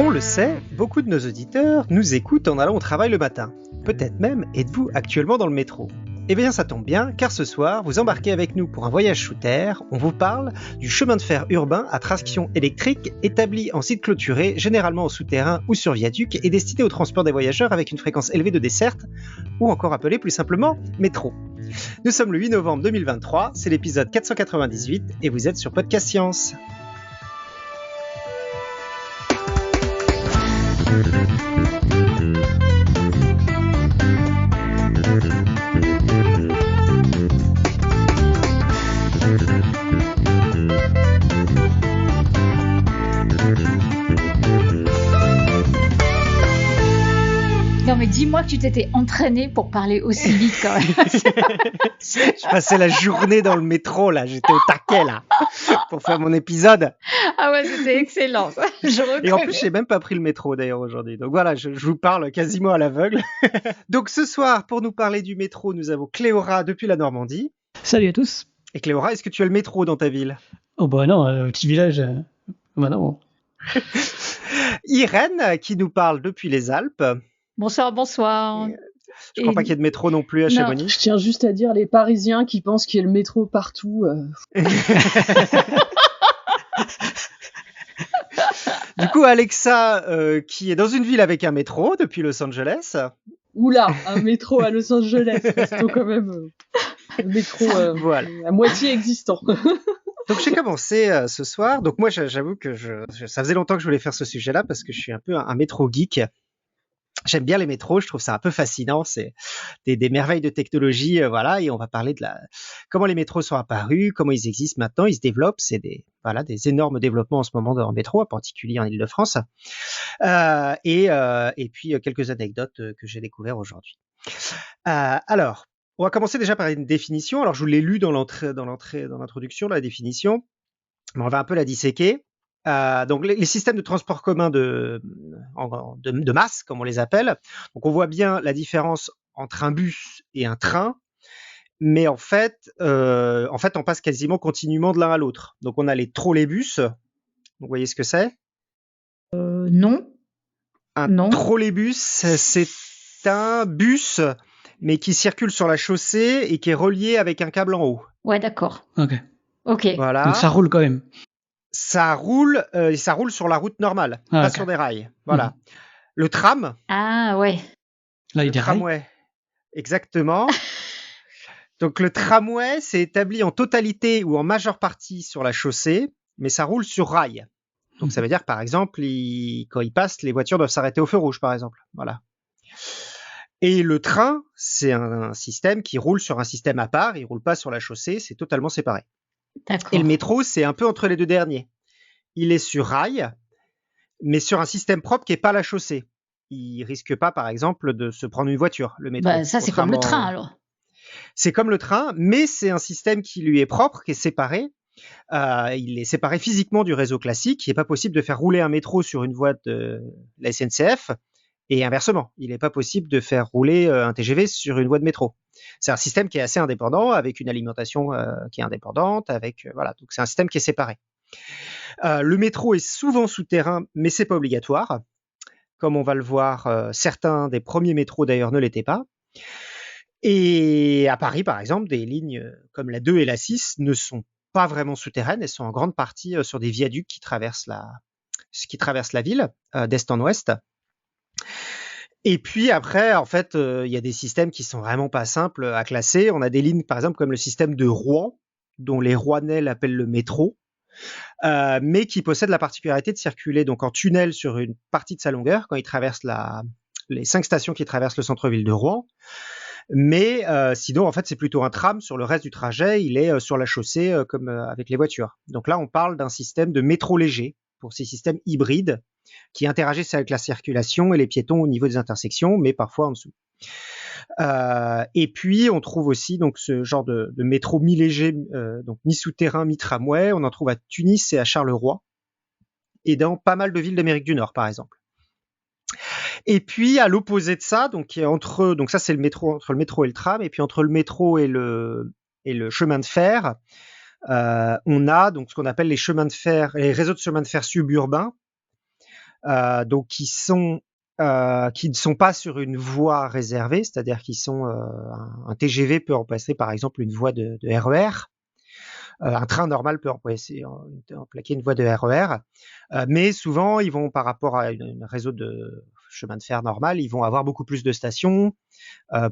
On le sait, beaucoup de nos auditeurs nous écoutent en allant au travail le matin. Peut-être même êtes-vous actuellement dans le métro. Eh bien ça tombe bien, car ce soir, vous embarquez avec nous pour un voyage sous terre. On vous parle du chemin de fer urbain à traction électrique, établi en site clôturé, généralement au souterrain ou sur viaduc, et destiné au transport des voyageurs avec une fréquence élevée de desserte, ou encore appelé plus simplement métro. Nous sommes le 8 novembre 2023, c'est l'épisode 498, et vous êtes sur Podcast Science. Non mais dis-moi que tu t'étais entraîné pour parler aussi vite quand même. Je passais la journée dans le métro là, j'étais au taquet là pour faire mon épisode. Ah ouais, c'était excellent. Ça. Et en plus, j'ai même pas pris le métro d'ailleurs aujourd'hui. Donc voilà, je vous parle quasiment à l'aveugle. Donc ce soir, pour nous parler du métro, nous avons Cléora depuis la Normandie. Salut à tous. Et Cléora, est-ce que tu as le métro dans ta ville? Oh bah non, petit village. Bah non. Irène qui nous parle depuis les Alpes. Bonsoir, bonsoir. Je crois pas qu'il y ait de métro non plus à Chamonix. Je tiens juste à dire les Parisiens qui pensent qu'il y a le métro partout. Du coup, Alexa, qui est dans une ville avec un métro depuis Los Angeles. Oula, un métro à Los Angeles, restons quand même le métro voilà. à moitié existant. Donc j'ai commencé ce soir. Donc moi, j'avoue que ça faisait longtemps que je voulais faire ce sujet-là parce que je suis un peu un métro geek. J'aime bien les métros, je trouve ça un peu fascinant, c'est des merveilles de technologie, voilà, et on va parler de comment les métros sont apparus, comment ils existent maintenant, ils se développent, c'est des énormes développements en ce moment dans le métro, en particulier en Île-de-France, et puis quelques anecdotes que j'ai découvertes aujourd'hui. Alors, on va commencer déjà par une définition. Alors je vous l'ai lu dans l'introduction, la définition, mais on va un peu la disséquer. Donc les systèmes de transport commun de masse, comme on les appelle. Donc on voit bien la différence entre un bus et un train, mais en fait on passe quasiment continuellement de l'un à l'autre. Donc on a les trolleybus. Vous voyez ce que c'est? Non. Un trolleybus, c'est un bus, mais qui circule sur la chaussée et qui est relié avec un câble en haut. Ouais, d'accord. Ok. Voilà. Donc ça roule quand même. Ça roule sur la route normale, pas sur des rails. Voilà. Le tram. Ah ouais. Là, il y a des rails. Tramway. Exactement. Donc le tramway, c'est établi en totalité ou en majeure partie sur la chaussée, mais ça roule sur rail. Donc ça veut dire, par exemple, quand il passe, les voitures doivent s'arrêter au feu rouge, par exemple. Voilà. Et le train, c'est un système qui roule sur un système à part. Il roule pas sur la chaussée, c'est totalement séparé. D'accord. Et le métro, c'est un peu entre les deux derniers. Il est sur rail, mais sur un système propre qui n'est pas la chaussée. Il risque pas, par exemple, de se prendre une voiture, le métro. Bah, ça, c'est comme le train, alors. C'est comme le train, mais c'est un système qui lui est propre, qui est séparé. Il est séparé physiquement du réseau classique. Il n'est pas possible de faire rouler un métro sur une voie de la SNCF. Et inversement, il n'est pas possible de faire rouler un TGV sur une voie de métro. C'est un système qui est assez indépendant, avec une alimentation qui est indépendante, voilà. Donc c'est un système qui est séparé. Le métro est souvent souterrain, mais c'est pas obligatoire. Comme on va le voir, certains des premiers métros d'ailleurs ne l'étaient pas. Et à Paris, par exemple, des lignes comme la 2 et la 6 ne sont pas vraiment souterraines. Elles sont en grande partie sur des viaducs qui traversent la ville d'est en ouest. Et puis après, en fait, il y a des systèmes qui sont vraiment pas simples à classer. On a des lignes, par exemple, comme le système de Rouen, dont les Rouennais l'appellent le métro, mais qui possède la particularité de circuler donc en tunnel sur une partie de sa longueur quand il traverse les 5 stations qui traversent le centre-ville de Rouen. Mais sinon, en fait, c'est plutôt un tram. Sur le reste du trajet, il est sur la chaussée comme avec les voitures. Donc là, on parle d'un système de métro léger pour ces systèmes hybrides qui interagissent avec la circulation et les piétons au niveau des intersections, mais parfois en dessous. Et puis, on trouve aussi donc ce genre de métro mi-léger, donc mi-souterrain, mi-tramway. On en trouve à Tunis et à Charleroi, et dans pas mal de villes d'Amérique du Nord, par exemple. Et puis, à l'opposé de ça, donc ça c'est le métro, entre le métro et le tram, et puis entre le métro et le chemin de fer, on a donc ce qu'on appelle les chemins de fer, les réseaux de chemins de fer suburbains, donc qui ne sont pas sur une voie réservée, c'est-à-dire qu'ils sont un TGV peut remplacer par exemple une voie de RER. Un train normal peut emplaquer une voie de RER, mais souvent ils vont par rapport à un réseau de chemin de fer normal, ils vont avoir beaucoup plus de stations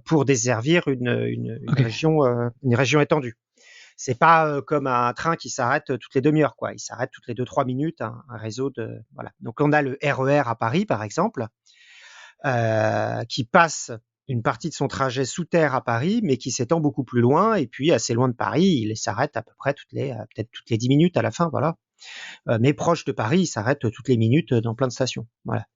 pour desservir une région étendue. C'est pas comme un train qui s'arrête toutes les demi-heures, quoi. Il s'arrête toutes les 2-3 minutes, un réseau de voilà. Donc on a le RER à Paris par exemple, qui passe une partie de son trajet sous terre à Paris, mais qui s'étend beaucoup plus loin, et puis assez loin de Paris, il s'arrête à peu près peut-être toutes les 10 minutes à la fin, voilà. Mais proche de Paris, il s'arrête toutes les minutes dans plein de stations, voilà.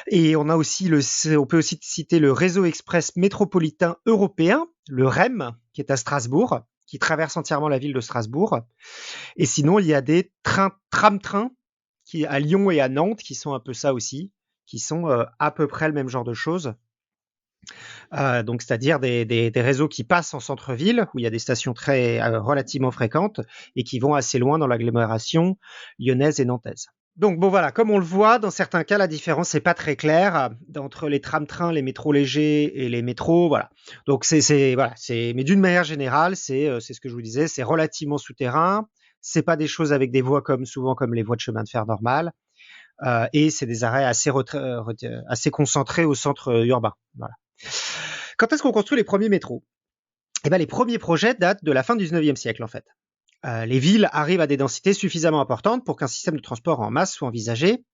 Et on a aussi on peut aussi citer le réseau express métropolitain européen, le REM, qui est à Strasbourg, qui traverse entièrement la ville de Strasbourg. Et sinon, il y a des tram-trains qui à Lyon et à Nantes, qui sont un peu ça aussi, qui sont à peu près le même genre de choses. Donc c'est-à-dire des réseaux qui passent en centre-ville, où il y a des stations relativement fréquentes, et qui vont assez loin dans l'agglomération lyonnaise et nantaise. Donc bon voilà, comme on le voit, dans certains cas, la différence n'est pas très claire entre les tram-trains, les métros légers et les métros, voilà. Donc mais d'une manière générale, c'est ce que je vous disais, c'est relativement souterrain, c'est pas des choses avec des voies souvent comme les voies de chemin de fer normales, et c'est des arrêts assez concentrés au centre urbain, voilà. Quand est-ce qu'on construit les premiers métros ? Eh ben, les premiers projets datent de la fin du 19e siècle, en fait. Les villes arrivent à des densités suffisamment importantes pour qu'un système de transport en masse soit envisagé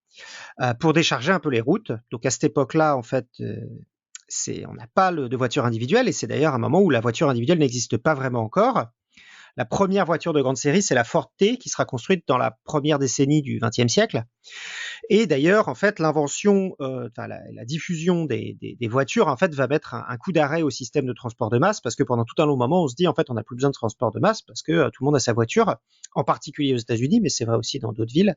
pour décharger un peu les routes. Donc, à cette époque-là, en fait, on n'a pas de voiture individuelle, et c'est d'ailleurs un moment où la voiture individuelle n'existe pas vraiment encore. La première voiture de grande série, c'est la Ford T, qui sera construite dans la première décennie du XXe siècle. Et d'ailleurs, en fait, l'invention, la diffusion des voitures, en fait, va mettre un coup d'arrêt au système de transport de masse, parce que pendant tout un long moment, on se dit, en fait, on n'a plus besoin de transport de masse, parce que tout le monde a sa voiture, en particulier aux États-Unis, mais c'est vrai aussi dans d'autres villes.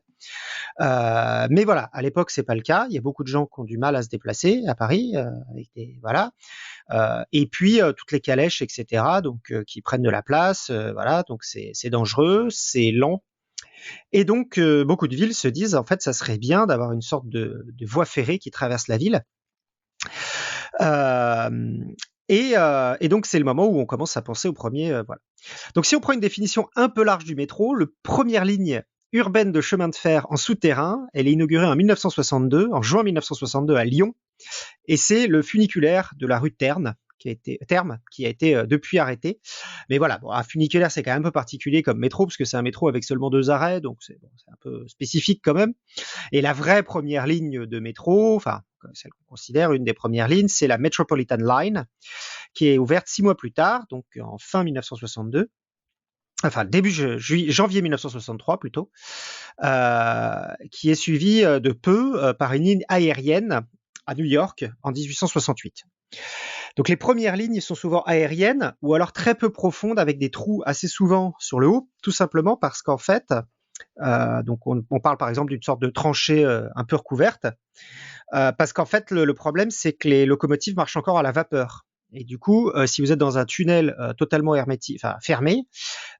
Mais voilà, à l'époque, c'est pas le cas. Il y a beaucoup de gens qui ont du mal à se déplacer à Paris, et puis toutes les calèches, etc., donc qui prennent de la place, voilà, donc c'est dangereux, c'est lent. Et donc, beaucoup de villes se disent, en fait, ça serait bien d'avoir une sorte de voie ferrée qui traverse la ville. Et donc, c'est le moment où on commence à penser au premier. Voilà. Donc, si on prend une définition un peu large du métro, la première ligne urbaine de chemin de fer en souterrain, elle est inaugurée en 1962, en juin 1962 à Lyon, et c'est le funiculaire de la rue Terne, qui a été depuis arrêté. Mais voilà, un funiculaire, c'est quand même un peu particulier comme métro, parce que c'est un métro avec seulement 2 arrêts, donc c'est un peu spécifique quand même. Et la vraie première ligne de métro, enfin, celle qu'on considère une des premières lignes, c'est la Metropolitan Line, qui est ouverte 6 mois plus tard, donc en fin 1962. Enfin, début janvier 1963 plutôt, qui est suivie de peu par une ligne aérienne à New York en 1868. Donc les premières lignes sont souvent aériennes ou alors très peu profondes avec des trous assez souvent sur le haut, tout simplement parce qu'en fait, donc on parle par exemple d'une sorte de tranchée un peu recouverte, parce qu'en fait le problème c'est que les locomotives marchent encore à la vapeur. Et du coup, si vous êtes dans un tunnel totalement hermétique, enfin fermé,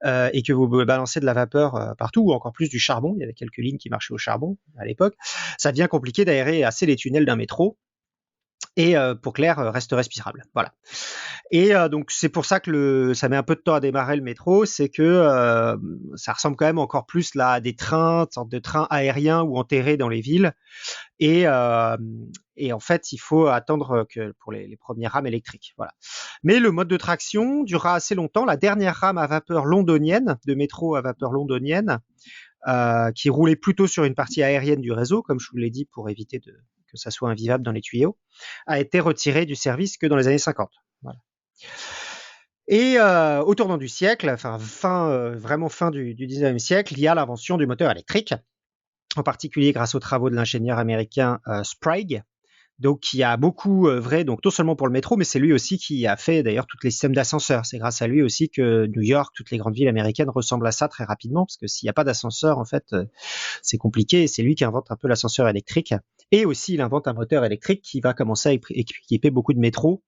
et que vous balancez de la vapeur partout, ou encore plus du charbon, il y avait quelques lignes qui marchaient au charbon à l'époque, ça devient compliqué d'aérer assez les tunnels d'un métro, et pour que l'air reste respirable. Voilà. Et donc c'est pour ça que ça met un peu de temps à démarrer le métro, c'est que ça ressemble quand même encore plus là à des trains, sorte de trains aériens ou enterrés dans les villes. Et en fait, il faut attendre que pour les premières rames électriques. Voilà. Mais le mode de traction durera assez longtemps. La dernière rame à vapeur londonienne, de métro à vapeur londonienne, qui roulait plutôt sur une partie aérienne du réseau, comme je vous l'ai dit, pour éviter que ça soit invivable dans les tuyaux, a été retirée du service que dans les années 50. Voilà. Et au tournant du siècle, enfin vraiment fin du 19e siècle, il y a l'invention du moteur électrique, en particulier grâce aux travaux de l'ingénieur américain Sprague, donc qui a beaucoup œuvré, donc non seulement pour le métro, mais c'est lui aussi qui a fait d'ailleurs tous les systèmes d'ascenseurs. C'est grâce à lui aussi que New York, toutes les grandes villes américaines ressemblent à ça très rapidement, parce que s'il n'y a pas d'ascenseur, en fait, c'est compliqué. Et c'est lui qui invente un peu l'ascenseur électrique. Et aussi, il invente un moteur électrique qui va commencer à équiper beaucoup de métros.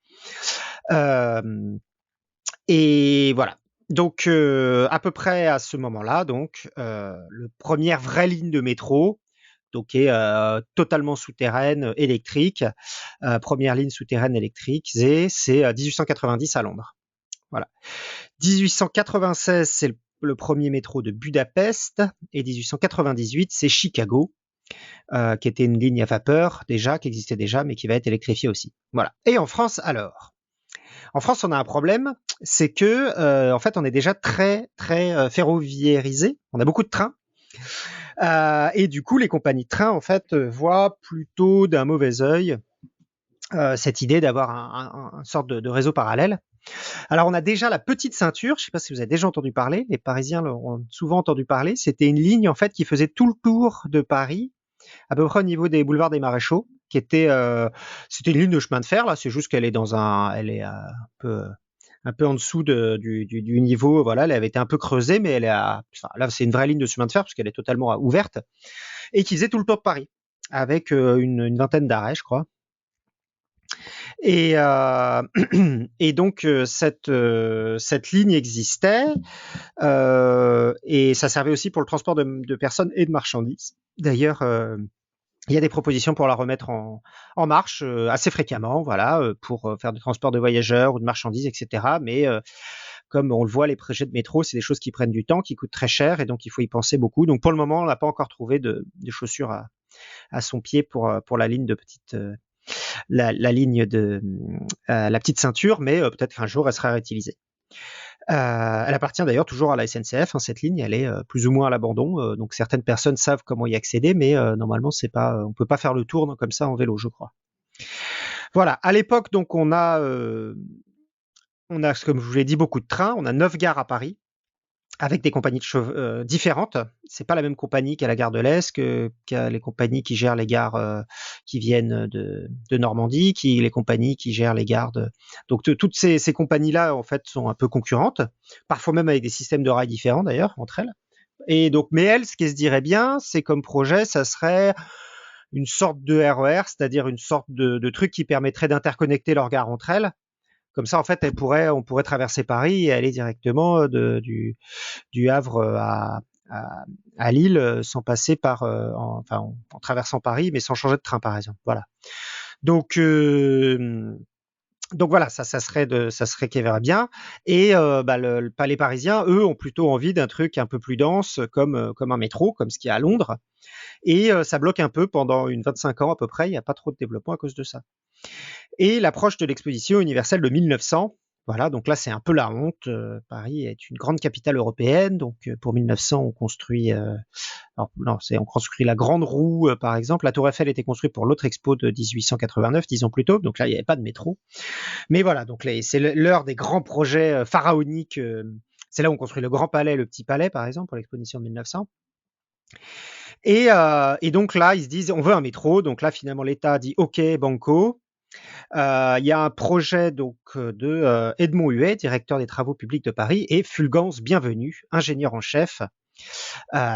Et voilà. Donc, à peu près à ce moment-là, donc, le première vraie ligne de métro, donc qui est totalement souterraine, électrique, première ligne souterraine électrique, c'est 1890 à Londres. Voilà. 1896, c'est le premier métro de Budapest, et 1898, c'est Chicago, qui était une ligne à vapeur déjà, qui existait déjà, mais qui va être électrifiée aussi. Voilà. Et en France, alors, en France, on a un problème, c'est que en fait, on est déjà très très ferroviarisé. On a beaucoup de trains. Et du coup, les compagnies de train, en fait, voient plutôt d'un mauvais œil cette idée d'avoir un sorte de réseau parallèle. Alors, on a déjà la petite ceinture. Je ne sais pas si vous avez déjà entendu parler. Les Parisiens l'ont souvent entendu parler. C'était une ligne, en fait, qui faisait tout le tour de Paris, à peu près au niveau des boulevards des Maréchaux, qui était, c'était une ligne de chemin de fer. Là, c'est juste qu'elle est elle est un peu en dessous du niveau. Voilà, elle avait été un peu creusée, mais là, c'est une vraie ligne de chemin de fer parce qu'elle est totalement ouverte et qui faisait tout le tour de Paris avec une vingtaine d'arrêts, je crois. Et, et donc cette ligne existait et ça servait aussi pour le transport de personnes et de marchandises. D'ailleurs, il y a des propositions pour la remettre en marche assez fréquemment, voilà, pour faire du transport de voyageurs ou de marchandises, etc. Mais comme on le voit, les projets de métro, c'est des choses qui prennent du temps, qui coûtent très cher, et donc il faut y penser beaucoup. Donc pour le moment, on n'a pas encore trouvé de chaussures à son pied pour la ligne de petite la ligne de la petite ceinture, mais peut-être qu'un jour elle sera réutilisée. Elle appartient d'ailleurs toujours à la SNCF, hein, cette ligne, elle est plus ou moins à l'abandon, donc certaines personnes savent comment y accéder, mais normalement c'est pas, on peut pas faire le tour comme ça en vélo, je crois. Voilà, à l'époque donc on a, comme je vous l'ai dit, beaucoup de trains, on a 9 gares à Paris, avec des compagnies différentes. C'est pas la même compagnie qu'à la gare de l'Est, qu'à les compagnies qui gèrent les gares qui viennent de Normandie, les compagnies qui gèrent les gares donc toutes ces compagnies-là en fait sont un peu concurrentes, parfois même avec des systèmes de rails différents d'ailleurs entre elles. Et donc, mais elles, ce qui se dirait bien, c'est comme projet, ça serait une sorte de RER, c'est-à-dire une sorte de truc qui permettrait d'interconnecter leurs gares entre elles. Comme ça, en fait, on pourrait traverser Paris et aller directement du Havre à Lille sans passer par, en traversant Paris, mais sans changer de train, par exemple. Voilà. Donc voilà, ça serait qui verra bien. Et le Palais parisien, eux, ont plutôt envie d'un truc un peu plus dense, comme un métro, comme ce qu'il y a à Londres. Et ça bloque un peu pendant 25 ans à peu près. Il n'y a pas trop de développement à cause de ça. Et l'approche de l'exposition universelle de 1900. Voilà, donc là c'est un peu la honte. Paris est une grande capitale européenne, donc pour 1900 on construit, on construit la Grande Roue par exemple. La Tour Eiffel était construite pour l'autre expo de 1889, 10 ans plus tôt, donc là il n'y avait pas de métro. Mais voilà, donc c'est l'heure des grands projets pharaoniques. C'est là où on construit le Grand Palais, le Petit Palais par exemple pour l'exposition de 1900. Et donc là ils se disent on veut un métro, donc là finalement l'État dit ok banco. Il y a un projet donc de Edmond Huet, directeur des travaux publics de Paris, et Fulgence Bienvenu, ingénieur en chef,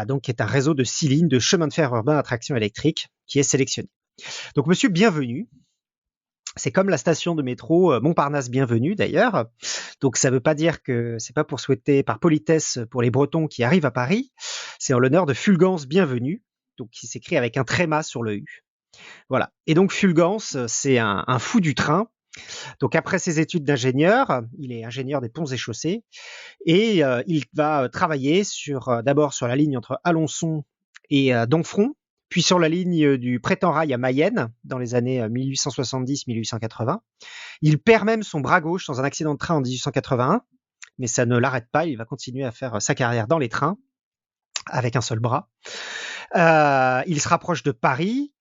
donc qui est un réseau de 6 lignes de chemin de fer urbain à traction électrique qui est sélectionné. Donc Monsieur Bienvenu, c'est comme la station de métro Montparnasse Bienvenue d'ailleurs. Donc ça veut pas dire que c'est pas pour souhaiter par politesse pour les Bretons qui arrivent à Paris. C'est en l'honneur de Fulgence Bienvenu, donc qui s'écrit avec un tréma sur le U. Voilà. Et donc Fulgence, c'est un fou du train. Donc après ses études d'ingénieur, il est ingénieur des ponts et chaussées et il va travailler d'abord sur la ligne entre Alençon et Domfront, puis sur la ligne du Prétend-Rail à Mayenne dans les années 1870-1880. Il perd même son bras gauche dans un accident de train en 1881, mais ça ne l'arrête pas, il va continuer à faire sa carrière dans les trains avec un seul bras. Il se rapproche de Paris.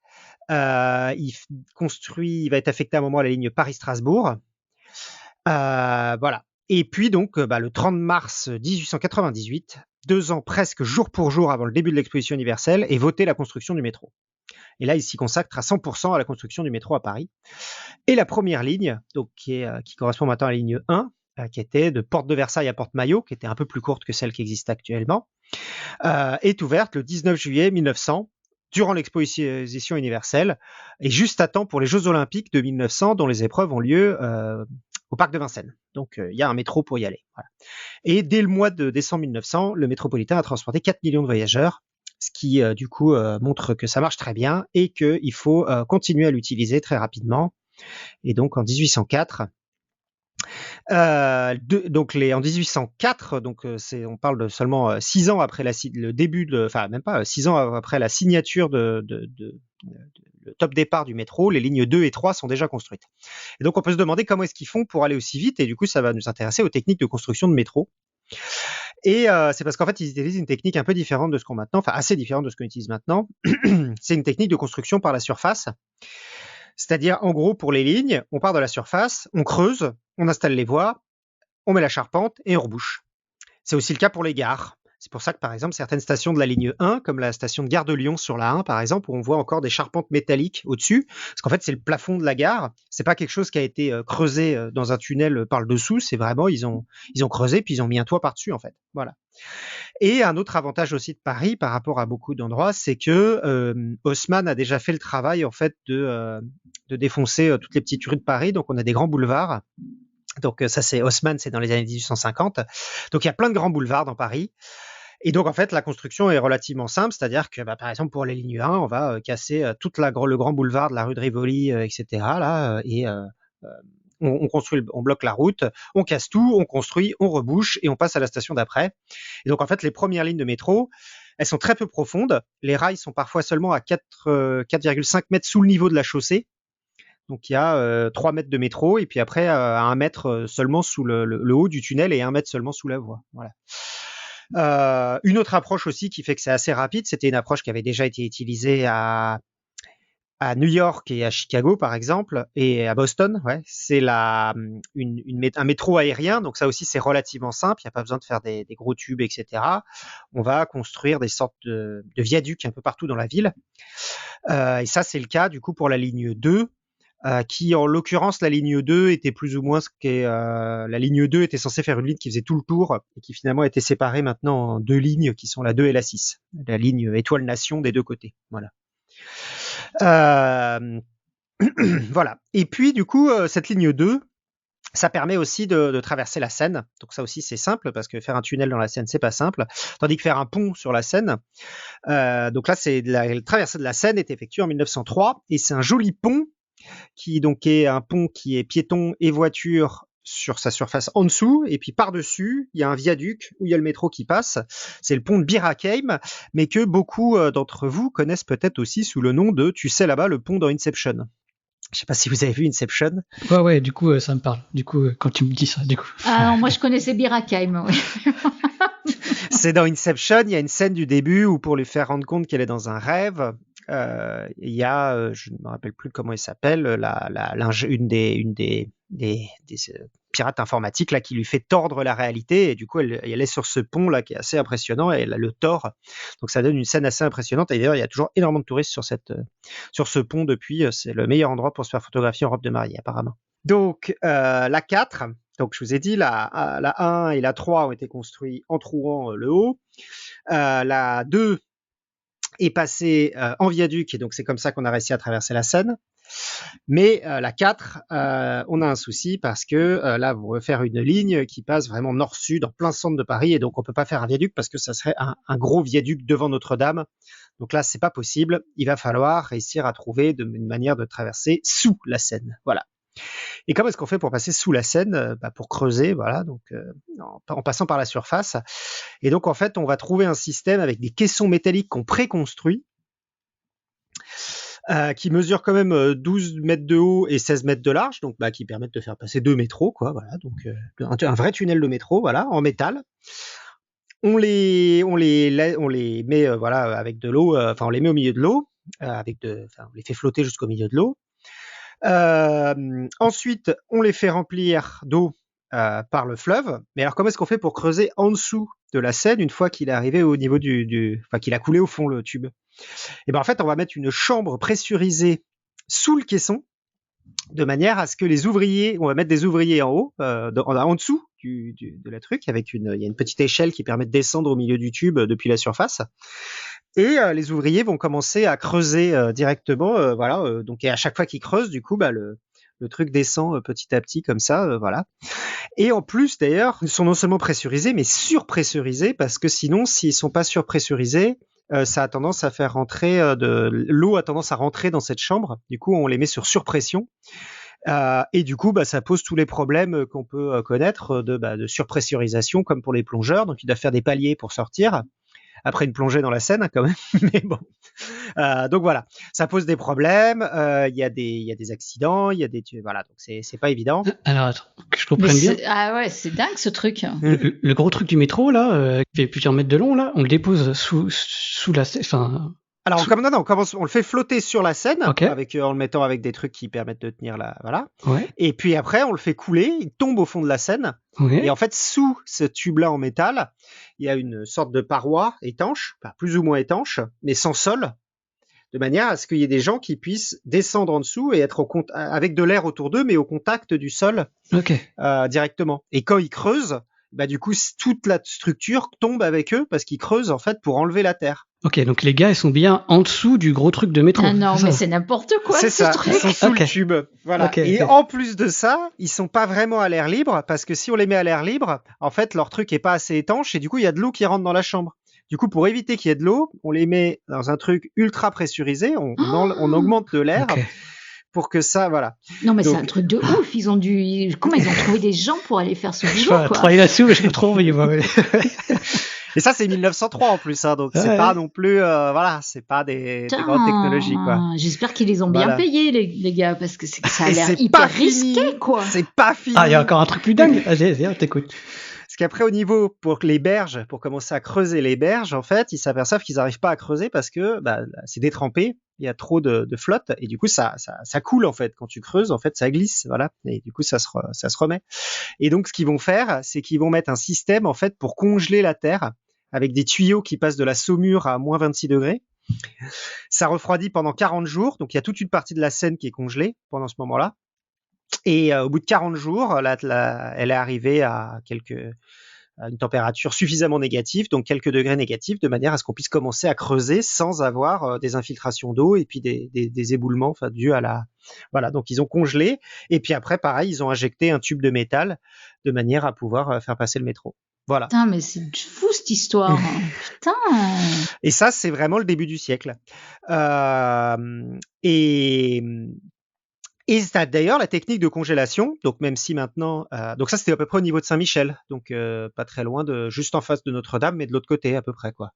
Il va être affecté à un moment à la ligne Paris-Strasbourg. Voilà. Et puis donc, le 30 mars 1898, 2 ans presque jour pour jour avant le début de l'exposition universelle, est votée la construction du métro. Et là, il s'y consacre à 100% à la construction du métro à Paris. Et la première ligne, donc qui correspond maintenant à la ligne 1, qui était de Porte de Versailles à Porte Maillot, qui était un peu plus courte que celle qui existe actuellement, est ouverte le 19 juillet 1900, durant l'exposition universelle, et juste à temps pour les Jeux Olympiques de 1900, dont les épreuves ont lieu au parc de Vincennes. Donc, il y a un métro pour y aller. Voilà. Et dès le mois de décembre 1900, le métropolitain a transporté 4 millions de voyageurs, ce qui, du coup, montre que ça marche très bien et qu'il faut continuer à l'utiliser très rapidement. Et donc, en 1804, en 1804, donc on parle de seulement 6 ans après le début enfin même pas 6 ans après la signature le top départ du métro, les lignes 2 et 3 sont déjà construites. Et donc on peut se demander comment est-ce qu'ils font pour aller aussi vite, et du coup ça va nous intéresser aux techniques de construction de métro. Et c'est parce qu'en fait ils utilisent une technique un peu différente de ce qu'on maintenant, enfin assez différente de ce qu'on utilise maintenant. C'est une technique de construction par la surface. C'est-à-dire, en gros, pour les lignes, on part de la surface, on creuse, on installe les voies, on met la charpente et on rebouche. C'est aussi le cas pour les gares. C'est pour ça que, par exemple, certaines stations de la ligne 1, comme la station de Gare de Lyon sur la 1, par exemple, où on voit encore des charpentes métalliques au-dessus, parce qu'en fait, c'est le plafond de la gare. C'est pas quelque chose qui a été creusé dans un tunnel par le dessous. C'est vraiment, ils ont creusé puis ils ont mis un toit par-dessus, en fait. Voilà. Et un autre avantage aussi de Paris par rapport à beaucoup d'endroits, c'est que Haussmann a déjà fait le travail en fait de défoncer toutes les petites rues de Paris. Donc on a des grands boulevards. Donc ça c'est Haussmann, c'est dans les années 1850. Donc il y a plein de grands boulevards dans Paris. Et donc en fait la construction est relativement simple, c'est-à-dire que par exemple pour les lignes 1, on va casser le grand boulevard de la rue de Rivoli, etc. là, et on construit, on bloque la route, on casse tout, on construit, on rebouche et on passe à la station d'après. Et donc en fait, les premières lignes de métro, elles sont très peu profondes. Les rails sont parfois seulement à 4,5 mètres sous le niveau de la chaussée. Donc il y a 3 mètres de métro et puis après à 1 mètre seulement sous le haut du tunnel et 1 mètre seulement sous la voie. Voilà. Une autre approche aussi qui fait que c'est assez rapide, c'était une approche qui avait déjà été utilisée à New York et à Chicago, par exemple, et à Boston, ouais, c'est un métro aérien. Donc ça aussi, c'est relativement simple. Il n'y a pas besoin de faire des gros tubes, etc. On va construire des sortes de viaducs un peu partout dans la ville. Et ça, c'est le cas, du coup, pour la ligne 2, qui, en l'occurrence, la ligne 2 était plus ou moins la ligne 2 était censée faire une ligne qui faisait tout le tour et qui finalement a été séparée maintenant en 2 lignes qui sont la 2 et la 6. La ligne Étoile Nation des deux côtés. Voilà. Voilà. Et puis, du coup, cette ligne 2, ça permet aussi de traverser la Seine. Donc ça aussi, c'est simple, parce que faire un tunnel dans la Seine, c'est pas simple. Tandis que faire un pont sur la Seine, donc là, la traversée de la Seine est effectuée en 1903, et c'est un joli pont, qui donc est un pont qui est piéton et voiture sur sa surface en dessous, et puis par-dessus, il y a un viaduc où il y a le métro qui passe. C'est le pont de Bir Hakeim, mais que beaucoup d'entre vous connaissent peut-être aussi sous le nom de, tu sais là-bas, le pont dans Inception. Je sais pas si vous avez vu Inception. Ouais, du coup, ça me parle. Du coup, quand tu me dis ça, du coup. Ah non, moi je connaissais Bir Hakeim, oui. C'est dans Inception, il y a une scène du début où pour lui faire rendre compte qu'elle est dans un rêve, il y a, je ne me rappelle plus comment il s'appelle, une des pirates informatiques là qui lui fait tordre la réalité, et du coup elle est sur ce pont là qui est assez impressionnant et elle le tord. Donc ça donne une scène assez impressionnante, et d'ailleurs il y a toujours énormément de touristes sur ce pont depuis. C'est le meilleur endroit pour se faire photographier en robe de mariée apparemment. Donc la 4, donc je vous ai dit la 1 et la 3 ont été construits en trouant le haut. La 2 est passée en viaduc, et donc c'est comme ça qu'on a réussi à traverser la Seine. Mais la 4, on a un souci, parce que là, vous veut faire une ligne qui passe vraiment nord-sud en plein centre de Paris, et donc on peut pas faire un viaduc parce que ça serait un gros viaduc devant Notre-Dame. Donc là, c'est pas possible. Il va falloir réussir à trouver une manière de traverser sous la Seine. Voilà. Et comment est-ce qu'on fait pour passer sous la Seine? Pour creuser, voilà, donc en passant par la surface. Et donc en fait, on va trouver un système avec des caissons métalliques qu'on préconstruit, qui mesurent quand même 12 mètres de haut et 16 mètres de large, donc qui permettent de faire passer 2 métros, quoi, voilà, donc un vrai tunnel de métro, voilà, en métal. On les met voilà, avec de l'eau, enfin on les met au milieu de l'eau, on les fait flotter jusqu'au milieu de l'eau. Ensuite, on les fait remplir d'eau par le fleuve. Mais alors, comment est-ce qu'on fait pour creuser en dessous de la Seine une fois qu'il est arrivé au niveau qu'il a coulé au fond, le tube? Et ben en fait, on va mettre une chambre pressurisée sous le caisson, de manière à ce que on va mettre des ouvriers en haut, en dessous de la truc, il y a une petite échelle qui permet de descendre au milieu du tube depuis la surface. Et les ouvriers vont commencer à creuser directement, voilà. Donc, et à chaque fois qu'ils creusent, du coup, le Le truc descend petit à petit comme ça, voilà. Et en plus, d'ailleurs, ils sont non seulement pressurisés, mais surpressurisés, parce que sinon, s'ils sont pas surpressurisés, ça a tendance à faire rentrer l'eau a tendance à rentrer dans cette chambre. Du coup, on les met sur surpression. Et du coup, ça pose tous les problèmes qu'on peut connaître de surpressurisation, comme pour les plongeurs. Donc, ils doivent faire des paliers pour sortir. Après une plongée dans la Seine, quand même. Mais bon. Donc voilà, ça pose des problèmes. Il y a des accidents, il y a voilà. Donc c'est pas évident. Alors, attends, que je comprenne bien. Ah ouais, c'est dingue ce truc. Le gros truc du métro, là, qui fait plusieurs mètres de long, là, on le dépose sous la... Enfin... Alors, on le fait flotter sur la Seine, Ok. en le mettant avec des trucs qui permettent de tenir voilà. Ouais. Et puis après, on le fait couler, il tombe au fond de la Seine. Ouais. Et en fait, sous ce tube-là en métal, il y a une sorte de paroi étanche, plus ou moins étanche, mais sans sol, de manière à ce qu'il y ait des gens qui puissent descendre en dessous et être avec de l'air autour d'eux, mais au contact du sol directement. Et quand ils creusent, du coup, toute la structure tombe avec eux parce qu'ils creusent en fait pour enlever la terre. Ok, donc les gars, ils sont bien en dessous du gros truc de métro. Ah non, mais c'est n'importe quoi. C'est ce ça, truc. ils sont sous le tube. Voilà. Et en plus de ça, ils sont pas vraiment à l'air libre parce que si on les met à l'air libre, en fait, leur truc est pas assez étanche et du coup, il y a de l'eau qui rentre dans la chambre. Du coup, pour éviter qu'il y ait de l'eau, on les met dans un truc ultra pressurisé, on augmente de l'air. Pour que ça, voilà. Non, mais c'est un truc de ouf. Comment ils ont trouvé des gens pour aller faire ce boulot, quoi. Travailler là-dessus, mais je peux trop envie, moi. Et ça, c'est 1903 en plus, hein, donc c'est pas non plus, c'est pas des grandes technologies, quoi. J'espère qu'ils les ont bien payés, les gars, parce que ça a l'air c'est hyper pas risqué, quoi. C'est pas fini. Ah, il y a encore un truc plus dingue. Vas-y, on t'écoute. Parce qu'après, au niveau, pour les berges, pour commencer à creuser les berges, en fait, ils s'aperçoivent qu'ils n'arrivent pas à creuser parce que c'est détrempé, il y a trop de flotte, et du coup, ça coule, en fait. Quand tu creuses, en fait, ça glisse, voilà, et du coup, ça se remet. Et donc, ce qu'ils vont faire, c'est qu'ils vont mettre un système, en fait, pour congeler la terre, avec des tuyaux qui passent de la Saumur à moins 26 degrés. Ça refroidit pendant 40 jours, donc il y a toute une partie de la Seine qui est congelée pendant ce moment-là. Et au bout de 40 jours, elle est arrivée à une température suffisamment négative, donc quelques degrés négatifs, de manière à ce qu'on puisse commencer à creuser sans avoir des infiltrations d'eau et puis des éboulements dus à la... Voilà, donc ils ont congelé, et puis après, pareil, ils ont injecté un tube de métal de manière à pouvoir faire passer le métro. Voilà. Putain, mais c'est fou cette histoire. Putain. Et ça, c'est vraiment le début du siècle. Et c'est d'ailleurs la technique de congélation, donc même si maintenant... donc ça, c'était à peu près au niveau de Saint-Michel, donc pas très loin, juste en face de Notre-Dame, mais de l'autre côté à peu près, quoi,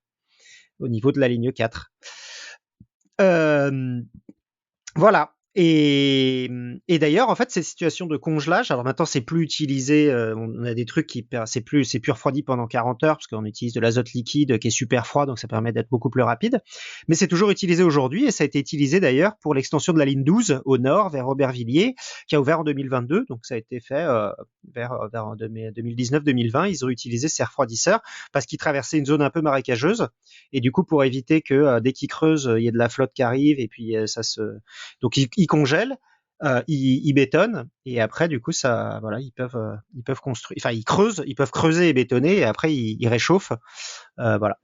au niveau de la ligne 4. Voilà. Et d'ailleurs, en fait, ces situations de congelage, alors maintenant, c'est plus utilisé, on a des trucs c'est plus refroidi pendant 40 heures, parce qu'on utilise de l'azote liquide qui est super froid, donc ça permet d'être beaucoup plus rapide. Mais c'est toujours utilisé aujourd'hui, et ça a été utilisé d'ailleurs pour l'extension de la ligne 12 au nord, vers Aubervilliers, qui a ouvert en 2022, donc ça a été fait vers 2019-2020, ils ont utilisé ces refroidisseurs, parce qu'ils traversaient une zone un peu marécageuse, et du coup, pour éviter que dès qu'ils creusent, il y ait de la flotte qui arrive, et puis donc ils congèlent, ils bétonnent, et après du coup ça, voilà, ils peuvent construire, enfin ils peuvent creuser et bétonner, et après ils réchauffent, voilà.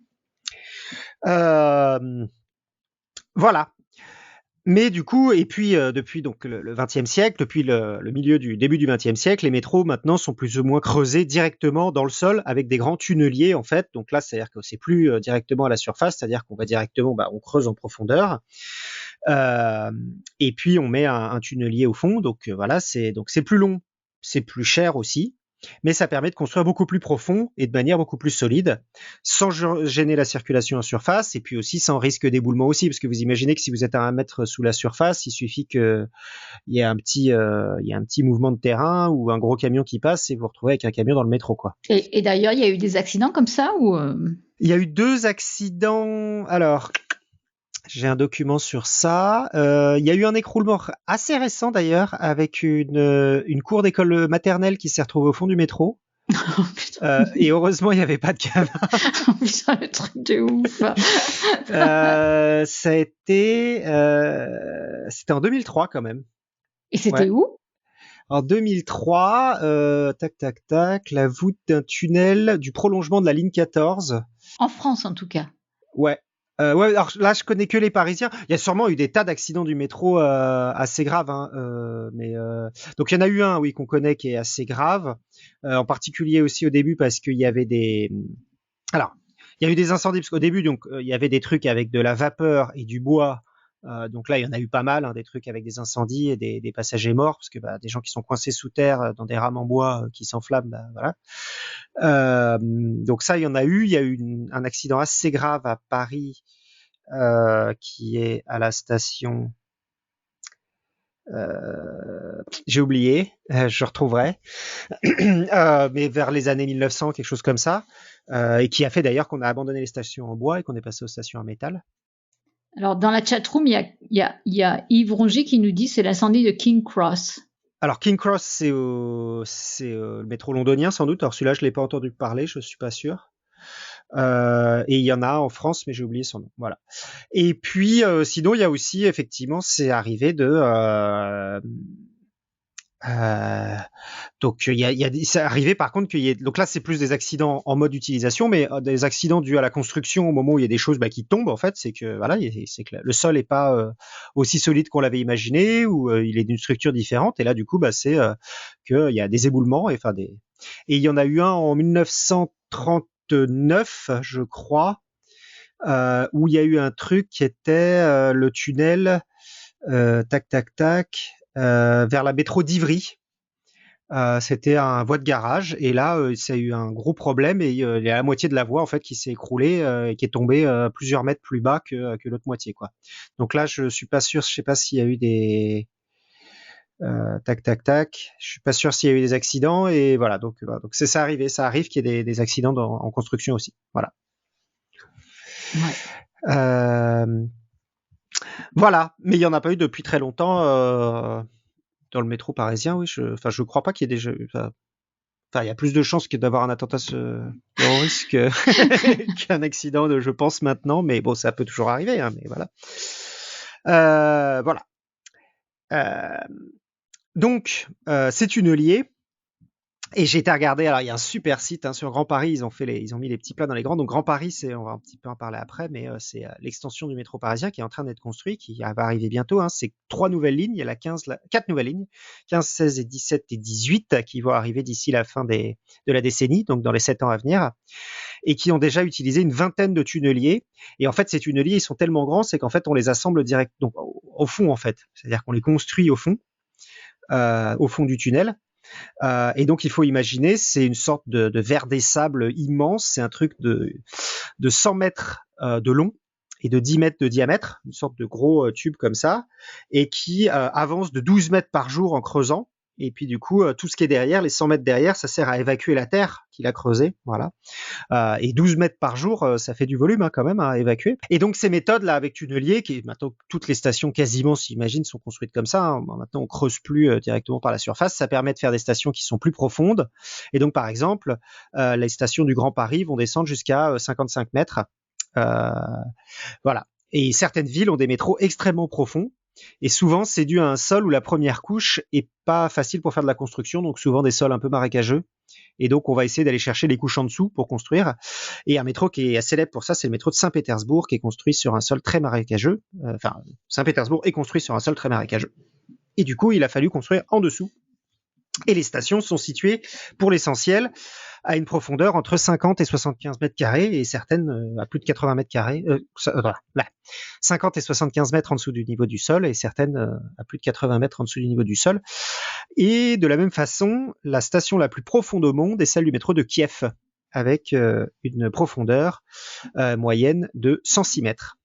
Voilà. Mais du coup, et puis depuis donc le XXe siècle, depuis le début du XXe siècle, les métros maintenant sont plus ou moins creusés directement dans le sol avec des grands tunneliers, en fait. Donc là, c'est-à-dire que c'est plus directement à la surface, c'est-à-dire qu'on va directement, on creuse en profondeur. Et puis on met un tunnelier au fond, donc voilà, c'est plus long, c'est plus cher aussi, mais ça permet de construire beaucoup plus profond et de manière beaucoup plus solide, sans gêner la circulation en surface, et puis aussi sans risque d'éboulement aussi, parce que vous imaginez que si vous êtes à 1 mètre sous la surface, il suffit qu'il y ait un petit mouvement de terrain ou un gros camion qui passe et vous vous retrouvez avec un camion dans le métro, quoi. Et d'ailleurs, il y a eu des accidents comme ça ou Il y a eu 2 accidents. Alors, j'ai un document sur ça. Il y a eu un écroulement assez récent d'ailleurs, avec une cour d'école maternelle qui s'est retrouvée au fond du métro. Oh, putain. Et heureusement, il n'y avait pas de gamin. Putain, le truc de ouf. Ça a été... c'était en 2003 quand même. Et c'était où? En 2003, la voûte d'un tunnel du prolongement de la ligne 14. En France, en tout cas. Ouais. Ouais, alors là, je connais que les Parisiens. Il y a sûrement eu des tas d'accidents du métro assez graves, hein, donc il y en a eu un, oui, qu'on connaît qui est assez grave, en particulier aussi au début parce qu'il y avait des. Alors, il y a eu des incendies parce qu'au début, donc, il y avait des trucs avec de la vapeur et du bois. Donc là, il y en a eu pas mal, hein, des trucs avec des incendies et des passagers morts parce que des gens qui sont coincés sous terre dans des rames en bois qui s'enflamment, voilà. Donc ça, il y en a eu. Il y a eu un accident assez grave à Paris qui est à la station. J'ai oublié, je retrouverai, mais vers les années 1900, quelque chose comme ça, et qui a fait d'ailleurs qu'on a abandonné les stations en bois et qu'on est passé aux stations en métal. Alors, dans la chatroom, il y a Yves Rongier qui nous dit c'est l'incendie de King Cross. Alors King Cross, c'est le métro londonien sans doute. Alors celui-là, je l'ai pas entendu parler, je suis pas sûr. Et il y en a en France, mais j'ai oublié son nom. Voilà. Et puis sinon, il y a aussi effectivement, c'est arrivé de donc c'est arrivé par contre qu'il y ait, donc là c'est plus des accidents en mode utilisation, mais des accidents dus à la construction au moment où il y a des choses qui tombent en fait, c'est que voilà, c'est que le sol est pas aussi solide qu'on l'avait imaginé, ou il est d'une structure différente, et là du coup c'est qu'il y a des éboulements, et il y en a eu un en 1939, je crois, où il y a eu un truc qui était le tunnel vers la métro d'Ivry. C'était un voie de garage, et là ça a eu un gros problème, et il y a la moitié de la voie en fait qui s'est écroulée et qui est tombée plusieurs mètres plus bas que l'autre moitié, quoi. Donc là je suis pas sûr, je sais pas s'il y a eu des je suis pas sûr s'il y a eu des accidents, et voilà, donc c'est ça arrive qu'il y ait des accidents en construction aussi, voilà. Ouais. Voilà, mais il y en a pas eu depuis très longtemps dans le métro parisien, oui. Je crois pas qu'il y ait déjà eu. Enfin, il y a plus de chances que d'avoir un attentat terroriste qu'un accident, je pense maintenant, mais bon, ça peut toujours arriver, hein, mais voilà. Voilà. Donc, c'est tunnelier. Et j'ai été regarder, alors il y a un super site, hein, sur Grand Paris, ils ont mis les petits plats dans les grands. Donc Grand Paris, on va un petit peu en parler après, mais c'est l'extension du métro parisien qui est en train d'être construit, qui va arriver bientôt, hein. C'est 3 nouvelles lignes, il y a 4 nouvelles lignes, 15, 16 et 17 et 18, qui vont arriver d'ici la fin de la décennie, donc dans les 7 ans à venir, et qui ont déjà utilisé une vingtaine de tunneliers. Et en fait, ces tunneliers, ils sont tellement grands, c'est qu'en fait, on les assemble direct, donc au fond, en fait. C'est-à-dire qu'on les construit au fond du tunnel. Et donc il faut imaginer, c'est une sorte de verre des sables immense, c'est un truc de 100 mètres de long et de 10 mètres de diamètre, une sorte de gros tube comme ça, et qui avance de 12 mètres par jour en creusant. Et puis du coup, tout ce qui est derrière, les 100 mètres derrière, ça sert à évacuer la terre qu'il a creusée, voilà. Et 12 mètres par jour, ça fait du volume, hein, quand même à évacuer. Et donc ces méthodes-là avec tunnelier, qui maintenant toutes les stations quasiment, s'imagine, sont construites comme ça, hein. Maintenant on creuse plus directement par la surface, ça permet de faire des stations qui sont plus profondes. Et donc par exemple, les stations du Grand Paris vont descendre jusqu'à 55 mètres. Voilà. Et certaines villes ont des métros extrêmement profonds. Et souvent, c'est dû à un sol où la première couche est pas facile pour faire de la construction, donc souvent des sols un peu marécageux. Et donc, on va essayer d'aller chercher les couches en dessous pour construire. Et un métro qui est assez célèbre pour ça, c'est le métro de Saint-Pétersbourg, qui est construit sur un sol très marécageux. Saint-Pétersbourg est construit sur un sol très marécageux. Et du coup, il a fallu construire en dessous. Et les stations sont situées, pour l'essentiel, à une profondeur entre 50 et 75 mètres carrés, et certaines à plus de 80 mètres carrés. 50 et 75 mètres en dessous du niveau du sol, et certaines à plus de 80 mètres en dessous du niveau du sol. Et de la même façon, la station la plus profonde au monde est celle du métro de Kiev, avec une profondeur moyenne de 106 mètres.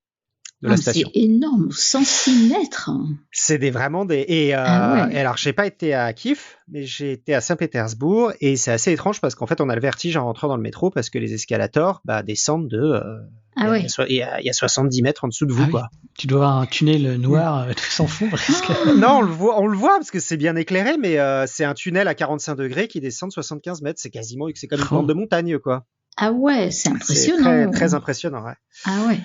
De la station. C'est énorme, 106 mètres. C'est vraiment des... Et alors, j'ai pas été à Kiev, mais j'ai été à Saint-Pétersbourg, et c'est assez étrange parce qu'en fait, on a le vertige en rentrant dans le métro parce que les escalators descendent de... il y a 70 mètres en dessous de vous, quoi. Oui. Tu dois avoir un tunnel noir sans fond, presque. Non, on le voit parce que c'est bien éclairé, mais c'est un tunnel à 45 degrés qui descend de 75 mètres. C'est comme une pente de montagne, quoi. Ah ouais, c'est impressionnant. C'est très, très impressionnant, ouais. Ah ouais.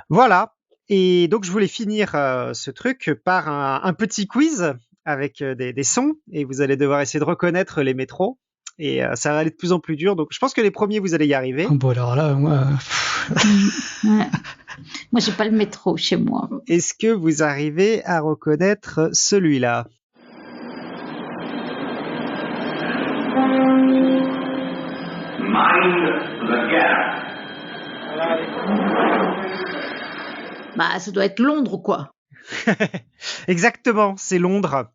Voilà. Et donc, je voulais finir ce truc par un petit quiz avec des sons, et vous allez devoir essayer de reconnaître les métros. Et ça va aller de plus en plus dur. Donc je pense que les premiers, vous allez y arriver. Bon, alors là, moi, Ouais. Moi, j'ai pas le métro chez moi. Est-ce que vous arrivez à reconnaître celui-là? Mind the gap. Bah, ça doit être Londres, quoi. Exactement, c'est Londres.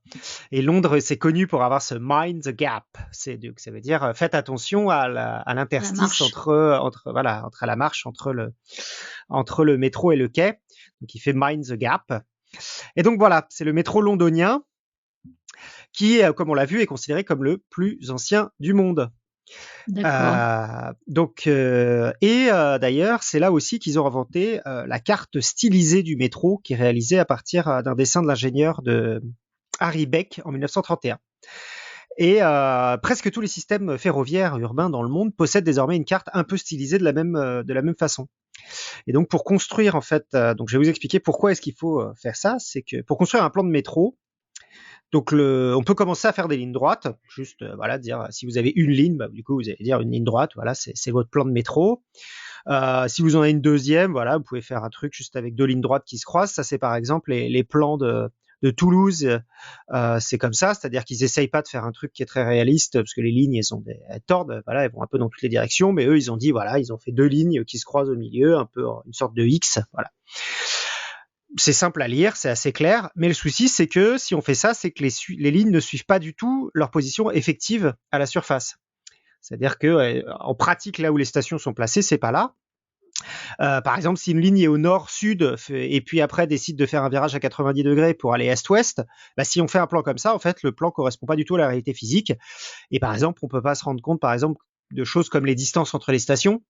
Et Londres, c'est connu pour avoir ce mind the gap. Ça veut dire faites attention à l'interstice entre la marche entre le métro et le quai. Donc il fait mind the gap. Et donc voilà, c'est le métro londonien qui, comme on l'a vu, est considéré comme le plus ancien du monde. D'accord. D'ailleurs, c'est là aussi qu'ils ont inventé la carte stylisée du métro, qui est réalisée à partir d'un dessin de l'ingénieur de Harry Beck en 1931. Et presque tous les systèmes ferroviaires urbains dans le monde possèdent désormais une carte un peu stylisée de la même façon. Et donc pour construire, en fait, donc je vais vous expliquer pourquoi est-ce qu'il faut faire ça. C'est que pour construire un plan de métro, donc on peut commencer à faire des lignes droites, juste dire si vous avez une ligne, du coup vous allez dire une ligne droite, voilà, c'est votre plan de métro. Si vous en avez une deuxième, voilà, vous pouvez faire un truc juste avec deux lignes droites qui se croisent. Ça c'est par exemple les plans de Toulouse, c'est comme ça, c'est-à-dire qu'ils essayent pas de faire un truc qui est très réaliste parce que les lignes elles tordent, voilà, elles vont un peu dans toutes les directions, mais eux ils ont dit voilà, ils ont fait deux lignes qui se croisent au milieu, un peu une sorte de X, voilà. C'est simple à lire, c'est assez clair, mais le souci c'est que si on fait ça, c'est que les lignes ne suivent pas du tout leur position effective à la surface. C'est-à-dire que en pratique, là où les stations sont placées, c'est pas là. Par exemple, si une ligne est au nord-sud et puis après décide de faire un virage à 90 degrés pour aller est-ouest, si on fait un plan comme ça, en fait, le plan correspond pas du tout à la réalité physique. Et par exemple, on peut pas se rendre compte, par exemple, de choses comme les distances entre les stations.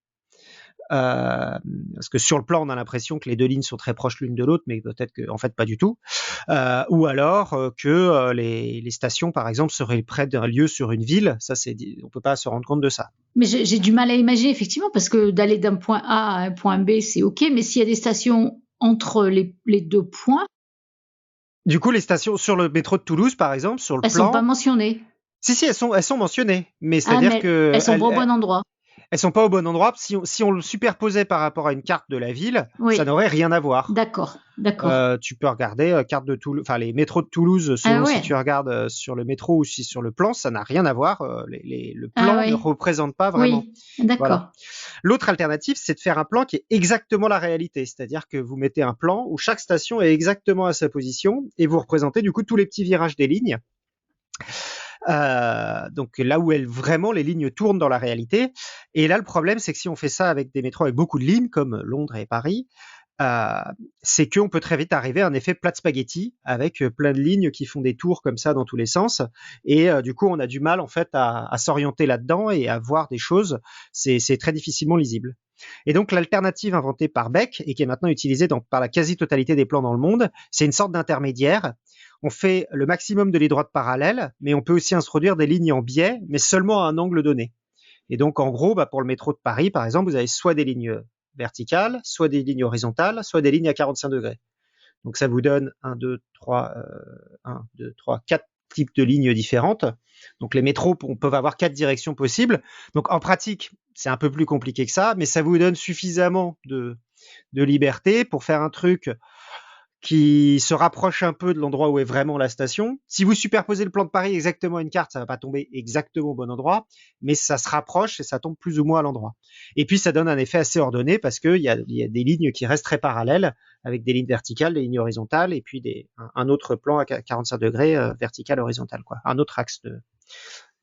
Parce que sur le plan on a l'impression que les deux lignes sont très proches l'une de l'autre, mais peut-être que en fait pas du tout, ou alors que les stations par exemple seraient près d'un lieu sur une ville, ça on peut pas se rendre compte de ça. Mais j'ai du mal à imaginer effectivement, parce que d'aller d'un point A à un point B c'est ok, mais s'il y a des stations entre les deux points, du coup les stations sur le métro de Toulouse par exemple, sur le plan, elles sont pas mentionnées. Si elles sont mentionnées, mais c'est-à-dire que elles sont pas au bon endroit. Elles sont pas au bon endroit. Si on le superposait par rapport à une carte de la ville, Oui. Ça n'aurait rien à voir. D'accord. Tu peux regarder carte de Toulouse, enfin les métros de Toulouse, selon si tu regardes sur le métro ou si sur le plan, ça n'a rien à voir. Le plan ne représente pas vraiment. Oui, d'accord. Voilà. L'autre alternative, c'est de faire un plan qui est exactement la réalité, c'est-à-dire que vous mettez un plan où chaque station est exactement à sa position et vous représentez du coup tous les petits virages des lignes. Donc là où vraiment les lignes tournent dans la réalité. Et là, le problème, c'est que si on fait ça avec des métros avec beaucoup de lignes, comme Londres et Paris, c'est qu'on peut très vite arriver à un effet plat de spaghetti avec plein de lignes qui font des tours comme ça dans tous les sens. Et du coup, on a du mal en fait à s'orienter là-dedans et à voir des choses. C'est très difficilement lisible. Et donc l'alternative inventée par Beck et qui est maintenant utilisée par la quasi-totalité des plans dans le monde, c'est une sorte d'intermédiaire. On fait le maximum de lignes droites parallèles, mais on peut aussi introduire des lignes en biais, mais seulement à un angle donné. Et donc en gros, pour le métro de Paris, par exemple, vous avez soit des lignes verticales, soit des lignes horizontales, soit des lignes à 45 degrés. Donc ça vous donne 4 types de lignes différentes. Donc les métros peuvent avoir 4 directions possibles. Donc en pratique, c'est un peu plus compliqué que ça, mais ça vous donne suffisamment de liberté pour faire un truc qui se rapproche un peu de l'endroit où est vraiment la station. Si vous superposez le plan de Paris exactement à une carte, ça va pas tomber exactement au bon endroit, mais ça se rapproche et ça tombe plus ou moins à l'endroit. Et puis ça donne un effet assez ordonné parce qu'il y a des lignes qui restent très parallèles, avec des lignes verticales, des lignes horizontales, et puis un autre plan à 45 degrés vertical, horizontal, quoi. Un autre axe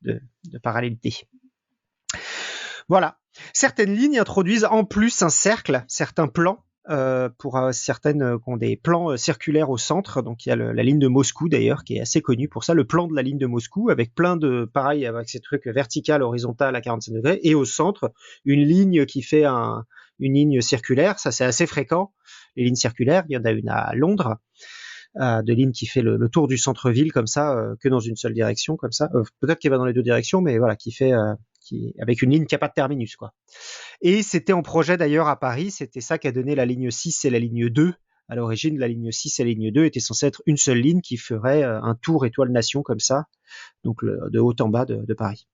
de parallélité. Voilà. Certaines lignes introduisent en plus un cercle, certains plans, pour certaines qui ont des plans circulaires au centre. Donc il y a la ligne de Moscou d'ailleurs qui est assez connue pour ça, le plan de la ligne de Moscou avec plein de pareil avec ces trucs vertical, horizontal à 45 degrés et au centre une ligne qui fait une ligne circulaire. Ça c'est assez fréquent, les lignes circulaires. Il y en a une à Londres, de ligne qui fait le tour du centre-ville comme ça, que dans une seule direction comme ça. Peut-être qu'elle va dans les deux directions, mais voilà, qui fait avec une ligne qui n'a pas de terminus, quoi. Et c'était en projet d'ailleurs à Paris, c'était ça qui a donné la ligne 6 et la ligne 2. À l'origine, la ligne 6 et la ligne 2 étaient censées être une seule ligne qui ferait un tour étoile-nation comme ça, donc de haut en bas de Paris.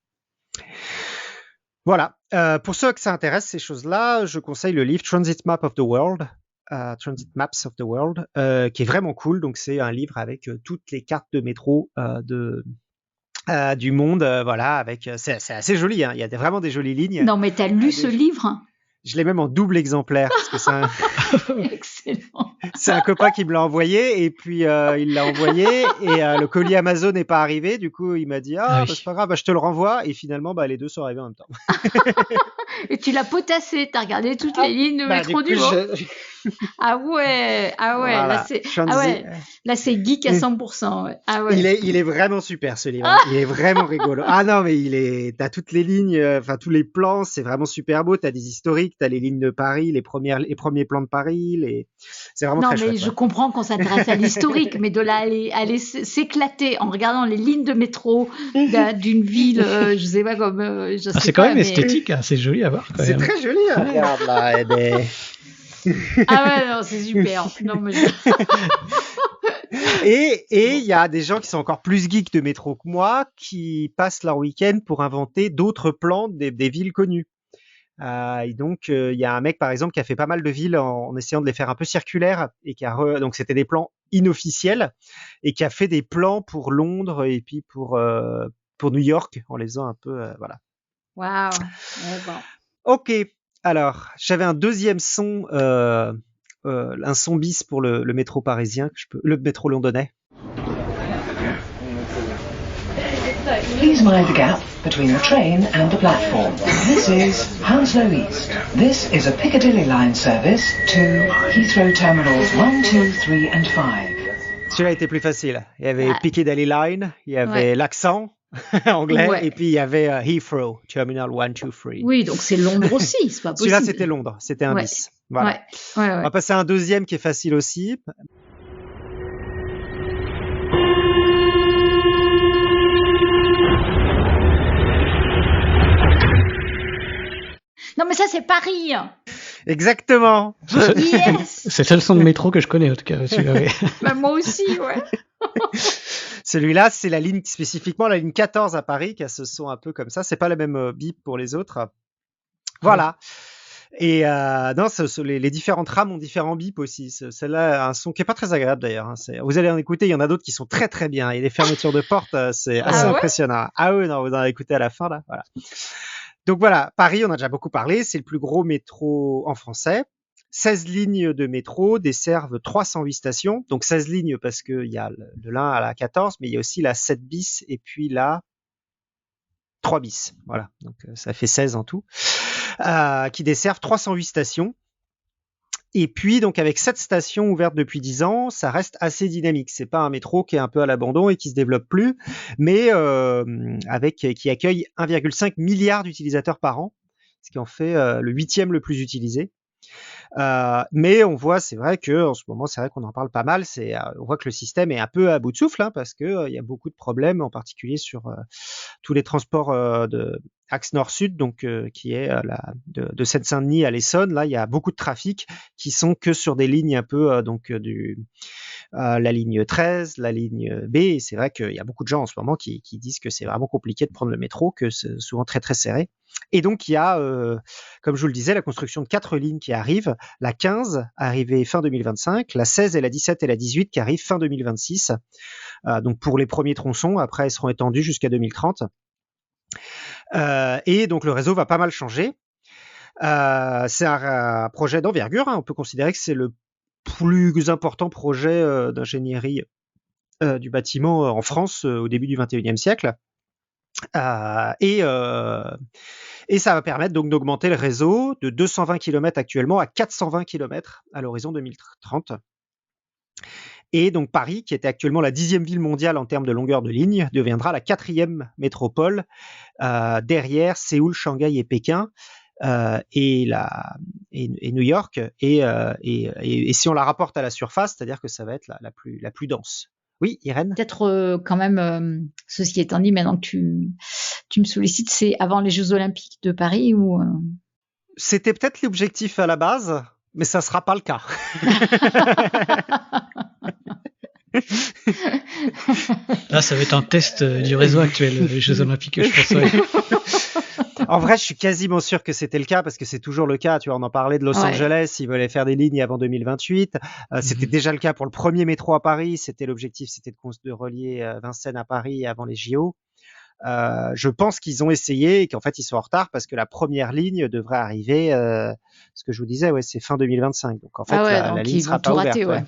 Voilà. Pour ceux que ça intéresse, ces choses-là, je conseille le livre Transit Maps of the World, qui est vraiment cool. Donc, c'est un livre avec toutes les cartes de métro du monde. Voilà, c'est assez joli. Hein. Il y a vraiment des jolies lignes. Non, mais t'as lu ce livre? Je l'ai même en double exemplaire parce que Excellent. c'est un copain qui me l'a envoyé et puis il l'a envoyé et le colis Amazon n'est pas arrivé. Du coup, il m'a dit oui. c'est pas grave, je te le renvoie et finalement les deux sont arrivés en même temps. Et tu l'as potassé, t'as regardé toutes les lignes de métro du monde. Ah ouais, voilà. Là c'est geek à 100%. Ouais. Ah ouais. Il est vraiment super ce livre. Il est vraiment rigolo. Ah non, mais t'as toutes les lignes, tous les plans, c'est vraiment super beau. T'as des historiques, t'as les lignes de Paris, les premiers plans de Paris, c'est vraiment très chouette. Non, mais je comprends qu'on s'intéresse à l'historique, mais de là aller s'éclater en regardant les lignes de métro d'une ville, je sais pas comme, c'est quand même esthétique, hein, c'est joli à voir. C'est très joli. Hein. Regarde là, Ah ouais, non, c'est super. Non, mais Et il y a des gens qui sont encore plus geeks de métro que moi qui passent leur week-end pour inventer d'autres plans des villes connues. Et donc il y a un mec par exemple qui a fait pas mal de villes en essayant de les faire un peu circulaires et donc c'était des plans inofficiels et qui a fait des plans pour Londres et puis pour New York en les faisant un peu voilà. Waouh. Ok. Alors, j'avais un deuxième son, un son bis pour le métro parisien, le métro londonais. Please mind the gap between the train and the platform. This is Hounslow East. This is a Piccadilly line service to Heathrow Terminals 1, 2, 3 and 5. Celui-là était plus facile. Il y avait Piccadilly Line, il y avait l'accent anglais, et puis il y avait Heathrow, Terminal 1, 2, 3. Oui, donc c'est Londres aussi, c'est pas possible. Celui-là, c'était Londres, c'était un bis. Voilà. Ouais. On va passer à un deuxième qui est facile aussi. Non, mais ça, c'est Paris. Exactement. Yes. C'est le seul son de métro que je connais, en tout cas. Bah, moi aussi, ouais. Celui-là, c'est spécifiquement la ligne 14 à Paris, qui a ce son un peu comme ça. C'est pas la même bip pour les autres. Voilà. Et non, les différentes rames ont différents bips aussi. Celle-là a un son qui est pas très agréable d'ailleurs. Hein. Vous allez en écouter, il y en a d'autres qui sont très très bien. Et les fermetures de porte, c'est assez impressionnant. Ah oui, non, vous en allez écouter à la fin là. Voilà. Donc voilà, Paris, on a déjà beaucoup parlé. C'est le plus gros métro en français. 16 lignes de métro desservent 308 stations. Donc 16 lignes parce qu'il y a de l'1 à la 14, mais il y a aussi la 7 bis et puis la 3 bis. Voilà, donc ça fait 16 en tout. Qui desservent 308 stations. Et puis, donc, avec 7 stations ouvertes depuis 10 ans, ça reste assez dynamique. C'est pas un métro qui est un peu à l'abandon et qui se développe plus, mais qui accueille 1,5 milliard d'utilisateurs par an, ce qui en fait le 8e le plus utilisé. Mais on voit, c'est vrai que en ce moment, c'est vrai qu'on en parle pas mal. On voit que le système est un peu à bout de souffle, hein, parce que il y a beaucoup de problèmes, en particulier sur tous les transports de axe nord-sud, donc qui est de Seine-Saint-Denis à l'Essonne. Là, il y a beaucoup de trafic qui sont que sur des lignes un peu la ligne 13, la ligne B. Et c'est vrai qu'il y a beaucoup de gens en ce moment qui disent que c'est vraiment compliqué de prendre le métro, que c'est souvent très très serré. Et donc, il y a, comme je vous le disais, la construction de 4 lignes qui arrivent. La 15 arrivée fin 2025, la 16 et la 17 et la 18 qui arrivent fin 2026. Donc, pour les premiers tronçons, après, elles seront étendues jusqu'à 2030. Et donc, le réseau va pas mal changer. C'est un projet d'envergure. Hein. On peut considérer que c'est le plus important projet d'ingénierie du bâtiment en France au début du 21e siècle. Et ça va permettre donc d'augmenter le réseau de 220 km actuellement à 420 km à l'horizon 2030. Et donc Paris, qui était actuellement la 10e ville mondiale en termes de longueur de ligne, deviendra la 4e métropole derrière Séoul, Shanghai et Pékin. Et New York et si on la rapporte à la surface, c'est-à-dire que ça va être la plus dense. Oui, Irène. Peut-être quand même, ceci étant dit, maintenant que tu me sollicites, c'est avant les Jeux Olympiques de Paris ou C'était peut-être l'objectif à la base, mais ça sera pas le cas. Là, ça va être un test du réseau actuel, les Jeux Olympiques, je pense. Ouais. En vrai, je suis quasiment sûr que c'était le cas parce que c'est toujours le cas. Tu vois, on en parlait de Los Ouais. Angeles, ils voulaient faire des lignes avant 2028. C'était déjà le cas pour le premier métro à Paris. C'était l'objectif, c'était de relier Vincennes à Paris avant les JO. Je pense qu'ils ont essayé et qu'en fait ils sont en retard parce que la première ligne devrait arriver. Ce que je vous disais, ouais, c'est fin 2025. Donc en fait, Ah ouais, la donc ligne ils sera vont pas tout ouverte. rater, ouais.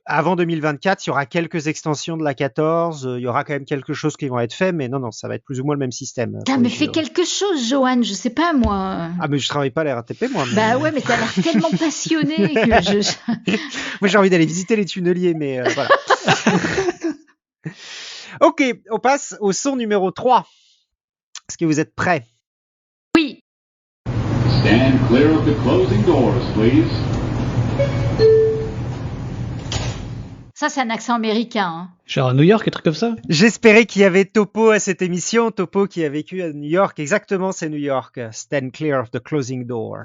Avant 2024, il y aura quelques extensions de la 14. Il y aura quand même quelque chose qui vont être faits, mais non, ça va être plus ou moins le même système. Putain, pour mais les fais JO. quelque chose, Johan, je sais pas moi. Ah, mais je travaille pas à la RATP, moi. Mais... Bah ouais, mais t'as l'air tellement passionné que Moi, j'ai envie d'aller visiter les tunneliers, mais voilà. Ok, on passe au son numéro 3. Est-ce que vous êtes prêts? Oui. Stand clear of the closing doors, please. Ça, c'est un accent américain. Hein. Genre New York, un truc comme ça. J'espérais qu'il y avait Topo à cette émission. Topo qui a vécu à New York. Exactement, c'est New York. Stand clear of the closing doors.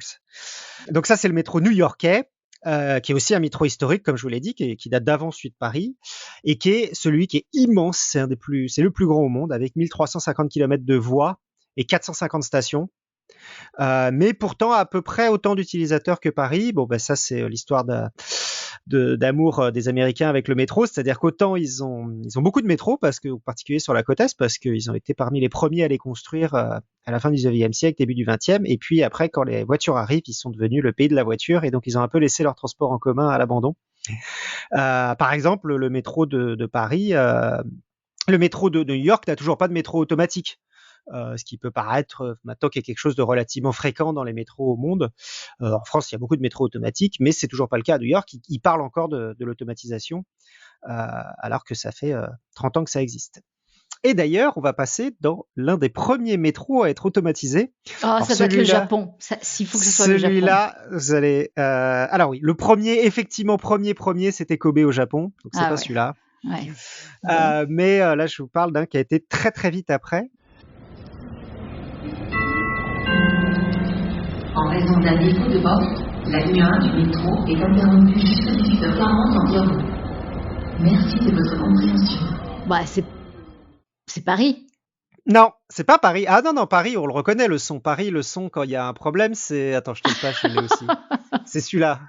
Donc ça, c'est le métro new-yorkais, qui est aussi un métro historique, comme je vous l'ai dit, qui date d'avant celui de Paris, et qui est celui qui est immense. C'est le plus grand au monde, avec 1350 km de voies et 450 stations. Mais pourtant à peu près autant d'utilisateurs que Paris. Bon, ben ça, c'est l'histoire d'amour des Américains avec le métro, c'est-à-dire qu'autant ils ont beaucoup de métros, parce que, en particulier sur la côte Est, parce qu'ils ont été parmi les premiers à les construire à la fin du 19e siècle, début du 20e, et puis après, quand les voitures arrivent, ils sont devenus le pays de la voiture, et donc ils ont un peu laissé leur transport en commun à l'abandon. Par exemple, le métro de Paris, le métro de New York n'a toujours pas de métro automatique. Ce qui peut paraître maintenant qu'il y a quelque chose de relativement fréquent dans les métros au monde. En France, il y a beaucoup de métros automatiques, mais c'est toujours pas le cas à New York. Ils parlent encore de l'automatisation, alors que ça fait 30 ans que ça existe. Et d'ailleurs, on va passer dans l'un des premiers métros à être automatisé. Oh, Alors, ça doit être le celui-là- Japon. S'il faut que ce soit le Japon. Celui-là, vous allez... alors oui, le premier, effectivement, premier, c'était Kobe au Japon. Donc c'est Ah pas ouais. celui-là. Ouais. Mais là, je vous parle d'un qui a été très très vite après. En raison d'un défaut de poste, la ligne 1 du métro est interrompue jusqu'à 18h40 environ. Merci de votre compréhension. Bah, c'est Paris. Non, c'est pas Paris. Ah non, Paris, on le reconnaît, le son. Paris, le son, quand il y a un problème, c'est... Attends, je te le passe, je l'ai aussi. C'est celui-là.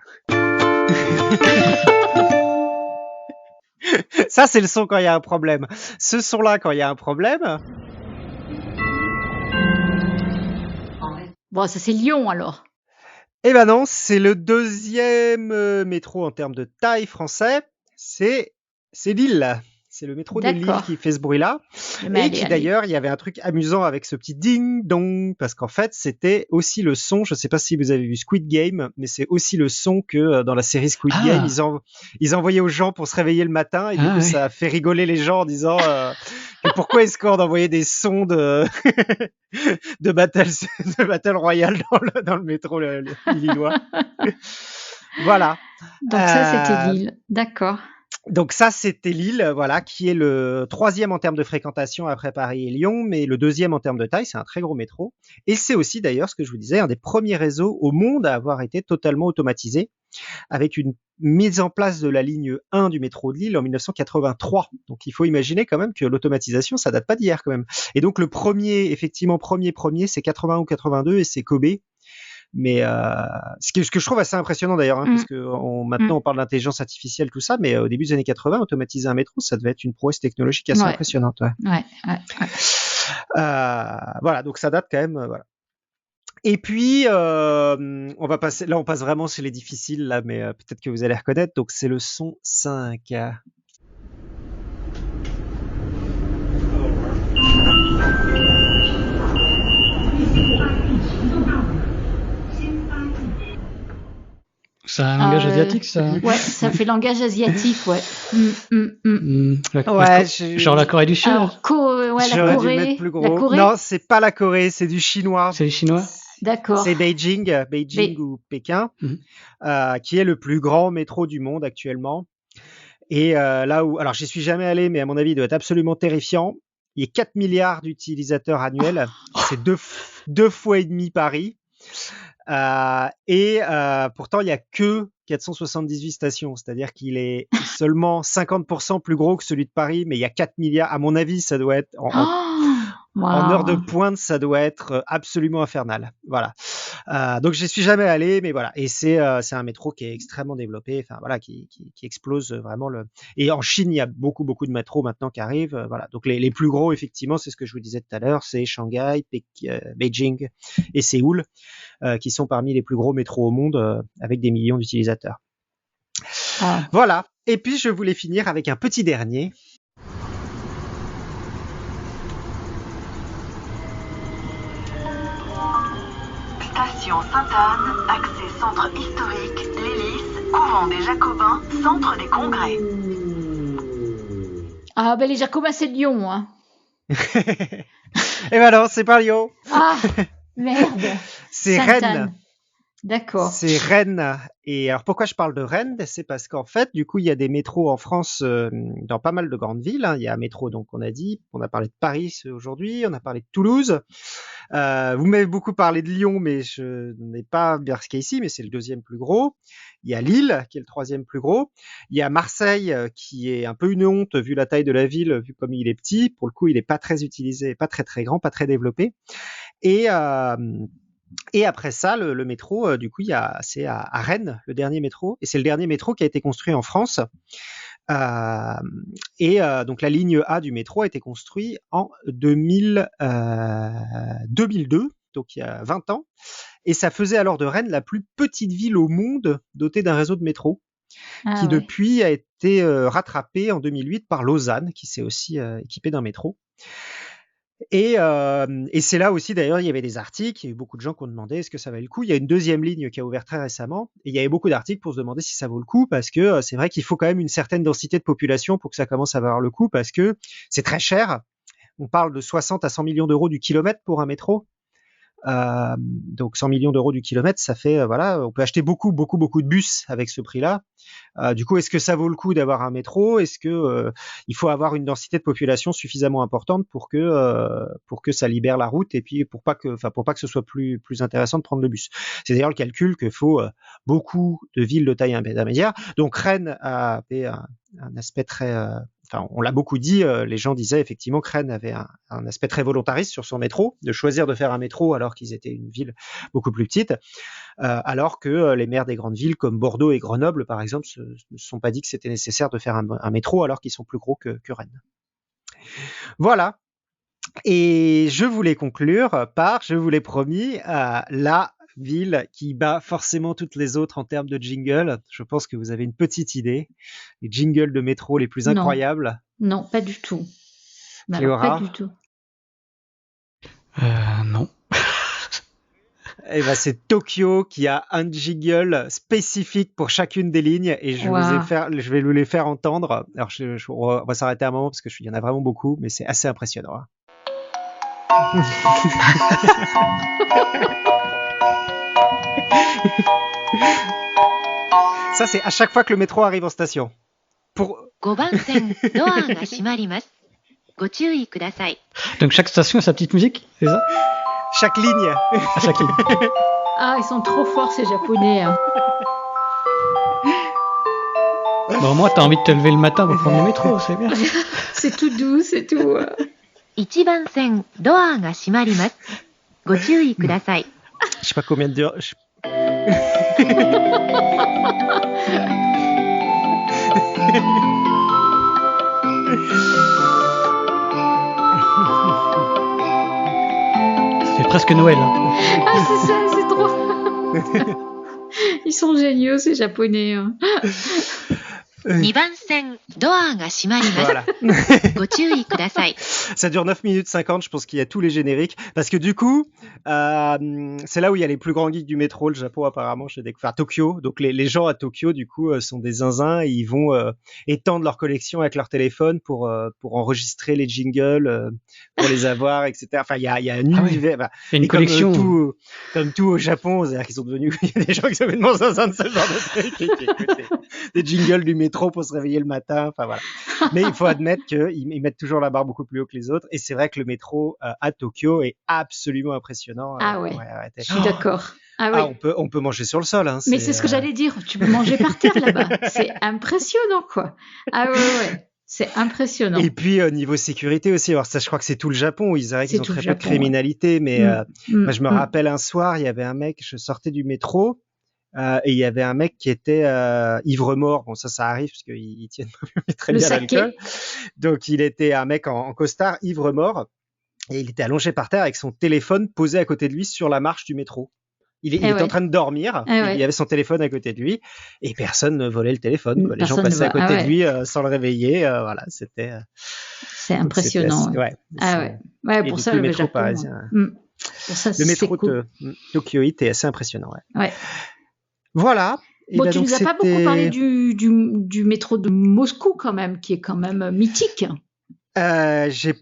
Ça, c'est le son quand il y a un problème. Ce son-là, quand il y a un problème... Bon, ça c'est Lyon alors. Eh ben non, c'est le deuxième métro en termes de taille français. C'est Lille. C'est le métro de Lille D'accord. qui fait ce bruit-là. Mais Et allez, qui allez. d'ailleurs, il y avait un truc amusant avec ce petit ding-dong, parce qu'en fait, c'était aussi le son, je sais pas si vous avez vu Squid Game, mais c'est aussi le son que dans la série Squid Ah. Game, ils envoyaient aux gens pour se réveiller le matin, et du Ah, coup, ouais. ça a fait rigoler les gens en disant que pourquoi est-ce qu'on envoyait des sons de de battle royale dans le métro lillois. Voilà. Donc ça c'était Lille. D'accord. Donc ça, c'était Lille, voilà, qui est le troisième en termes de fréquentation après Paris et Lyon, mais le deuxième en termes de taille. C'est un très gros métro. Et c'est aussi, d'ailleurs, ce que je vous disais, un des premiers réseaux au monde à avoir été totalement automatisé, avec une mise en place de la ligne 1 du métro de Lille en 1983. Donc il faut imaginer quand même que l'automatisation, ça date pas d'hier quand même. Et donc le premier, effectivement, premier, c'est 81 ou 82, et c'est Kobe. Mais ce que je trouve assez impressionnant d'ailleurs, hein, parce que maintenant on parle d'intelligence artificielle, tout ça, mais au début des années 80, automatiser un métro, ça devait être une prouesse technologique assez Ouais. impressionnante. Ouais. Ouais. Voilà, donc ça date quand même. Voilà. Et puis on va passer, là on passe vraiment chez les difficiles là, mais peut-être que vous allez reconnaître. Donc c'est le son 5. C'est un langage asiatique, ça. Ouais, ça fait langage asiatique, ouais. Ouais, genre la Corée du Sud. Alors, la J'aurais dû Corée. mettre plus gros. La Corée. Non, c'est pas la Corée, c'est du chinois. C'est les Chinois. D'accord. C'est Beijing ou Pékin, qui est le plus grand métro du monde actuellement. Et là où, alors j'y suis jamais allé, mais à mon avis, il doit être absolument terrifiant. Il y a 4 milliards d'utilisateurs annuels. C'est deux fois et demi Paris. Pourtant, il y a que 478 stations, c'est-à-dire qu'il est seulement 50% plus gros que celui de Paris, mais il y a 4 milliards. À mon avis, ça doit être En heure de pointe, ça doit être absolument infernal. Voilà. Donc j'y suis jamais allé, mais voilà. Et c'est un métro qui est extrêmement développé, enfin voilà, qui explose vraiment Et en Chine, il y a beaucoup de métros maintenant qui arrivent. Voilà. Donc les plus gros, effectivement, c'est ce que je vous disais tout à l'heure, c'est Shanghai, Beijing et Séoul, qui sont parmi les plus gros métros au monde, avec des millions d'utilisateurs. Voilà. Et puis je voulais finir avec un petit dernier. Station Sainte-Anne, accès centre historique, l'Hélice, couvent des Jacobins, centre des congrès. Ah ben les Jacobins c'est Lyon, hein. Et ben non, c'est pas Lyon. Ah merde. C'est Sainte-Anne. Rennes. D'accord. C'est Rennes. Et alors pourquoi je parle de Rennes? C'est parce qu'en fait, du coup, il y a des métros en France dans pas mal de grandes villes. Il y a un métro, donc on a dit, on a parlé de Paris aujourd'hui, on a parlé de Toulouse. Vous m'avez beaucoup parlé de Lyon, mais je n'ai pas bien ce qu'il y a ici, mais c'est le deuxième plus gros. Il y a Lille, qui est le troisième plus gros. Il y a Marseille, qui est un peu une honte vu la taille de la ville, vu comme il est petit. Pour le coup, il est pas très utilisé, pas très très grand, pas très développé. Et après ça, le métro, du coup, c'est à Rennes, le dernier métro, et c'est le dernier métro qui a été construit en France. Donc la ligne A du métro a été construite en 2002, donc il y a 20 ans, et ça faisait alors de Rennes la plus petite ville au monde dotée d'un réseau de métro, qui depuis a été rattrapé en 2008 par Lausanne, qui s'est aussi équipé d'un métro. Et c'est là aussi, d'ailleurs, il y avait des articles, il y a eu beaucoup de gens qui ont demandé est-ce que ça valait le coup. Il y a une deuxième ligne qui a ouvert très récemment, et il y avait beaucoup d'articles pour se demander si ça vaut le coup, parce que c'est vrai qu'il faut quand même une certaine densité de population pour que ça commence à valoir le coup, parce que c'est très cher. On parle de 60 à 100 millions d'euros du kilomètre pour un métro. Donc 100 millions d'euros du kilomètre, ça fait on peut acheter beaucoup de bus avec ce prix-là. Du coup, est-ce que ça vaut le coup d'avoir un métro? Est-ce que il faut avoir une densité de population suffisamment importante pour que ça libère la route et puis pour pas que ce soit plus intéressant de prendre le bus. C'est d'ailleurs le calcul que faut beaucoup de villes de taille intermédiaire. Donc Rennes avait un aspect très on l'a beaucoup dit, les gens disaient effectivement que Rennes avait un aspect très volontariste sur son métro, de choisir de faire un métro alors qu'ils étaient une ville beaucoup plus petite, alors que les maires des grandes villes comme Bordeaux et Grenoble, par exemple, ne se sont pas dit que c'était nécessaire de faire un métro alors qu'ils sont plus gros que Rennes. Voilà. Et je voulais conclure par, je vous l'ai promis, la ville qui bat forcément toutes les autres en termes de jingle. Je pense que vous avez une petite idée. Les jingles de métro les plus incroyables. Non, pas du tout. Cléora? Pas du tout. Non. Eh ben, c'est Tokyo qui a un jingle spécifique pour chacune des lignes et je vais vous les faire entendre. Alors, on va s'arrêter un moment parce qu'il y en a vraiment beaucoup, mais c'est assez impressionnant. Ça, c'est à chaque fois que le métro arrive en station. Donc chaque station a sa petite musique, c'est ça? Chaque ligne. À chaque ligne. Ah, ils sont trop forts ces Japonais. Hein. Bon, moi, t'as envie de te lever le matin pour prendre le métro, c'est bien. C'est tout doux, c'est tout. 1番線ドアが閉まります。ご注意ください。 Je sais pas combien de heures. C'est presque Noël. Hein. Ah, c'est ça, c'est trop. Ils sont géniaux, ces Japonais. Hein. 2番線ドアが閉まります。 Voilà. ご注意ください。 Ça dure 9 minutes 50, je pense qu'il y a tous les génériques. Parce que du coup, c'est là où il y a les plus grands geeks du métro, le Japon apparemment, enfin Tokyo. Donc les gens à Tokyo, du coup, sont des zinzins et ils vont étendre leur collection avec leur téléphone pour enregistrer les jingles, pour les avoir, etc. Enfin, il y a un univers. Bah, il y a une collection. Comme tout au Japon, c'est-à-dire qu'ils sont devenus, il y a des gens qui sont devenus zinzins de ce genre de trucs, qui écoutent des jingles du métro pour se réveiller le matin. Enfin voilà. Mais il faut admettre qu'ils mettent toujours la barre beaucoup plus haut que les autres. Et c'est vrai que le métro à Tokyo est absolument impressionnant. Ah ouais. Je suis d'accord. Ah oui. On peut manger sur le sol. Hein, mais c'est ce que j'allais dire. Tu peux manger par terre là-bas. C'est impressionnant, quoi. Ah ouais. C'est impressionnant. Et puis niveau sécurité aussi, alors ça je crois que c'est tout le Japon, ils C'est ont tout très le peu de Japon, criminalité, mais moi je me mm. rappelle un soir, il y avait un mec, je sortais du métro, et il y avait un mec qui était ivre-mort. Bon, ça arrive parce qu'ils tiennent très Le bien saké. l'alcool. Donc il était un mec en costard, ivre-mort, et il était allongé par terre avec son téléphone posé à côté de lui sur la marche du métro. Il était ouais. en train de dormir, ouais. il avait son téléphone à côté de lui, et personne ne volait le téléphone, quoi. Les gens Personne passaient à ne va- côté ah de lui sans le réveiller, voilà, c'était... C'est donc impressionnant. c'était assez- Ouais. Ouais, et pour donc ça, le le métro Japon. parisien, Pour ça, le c'est métro cool. de Tokyo est assez impressionnant, ouais. Ouais. Voilà. Et Bon, ben tu donc nous as pas beaucoup parlé du métro de Moscou quand même, qui est quand même mythique. J'ai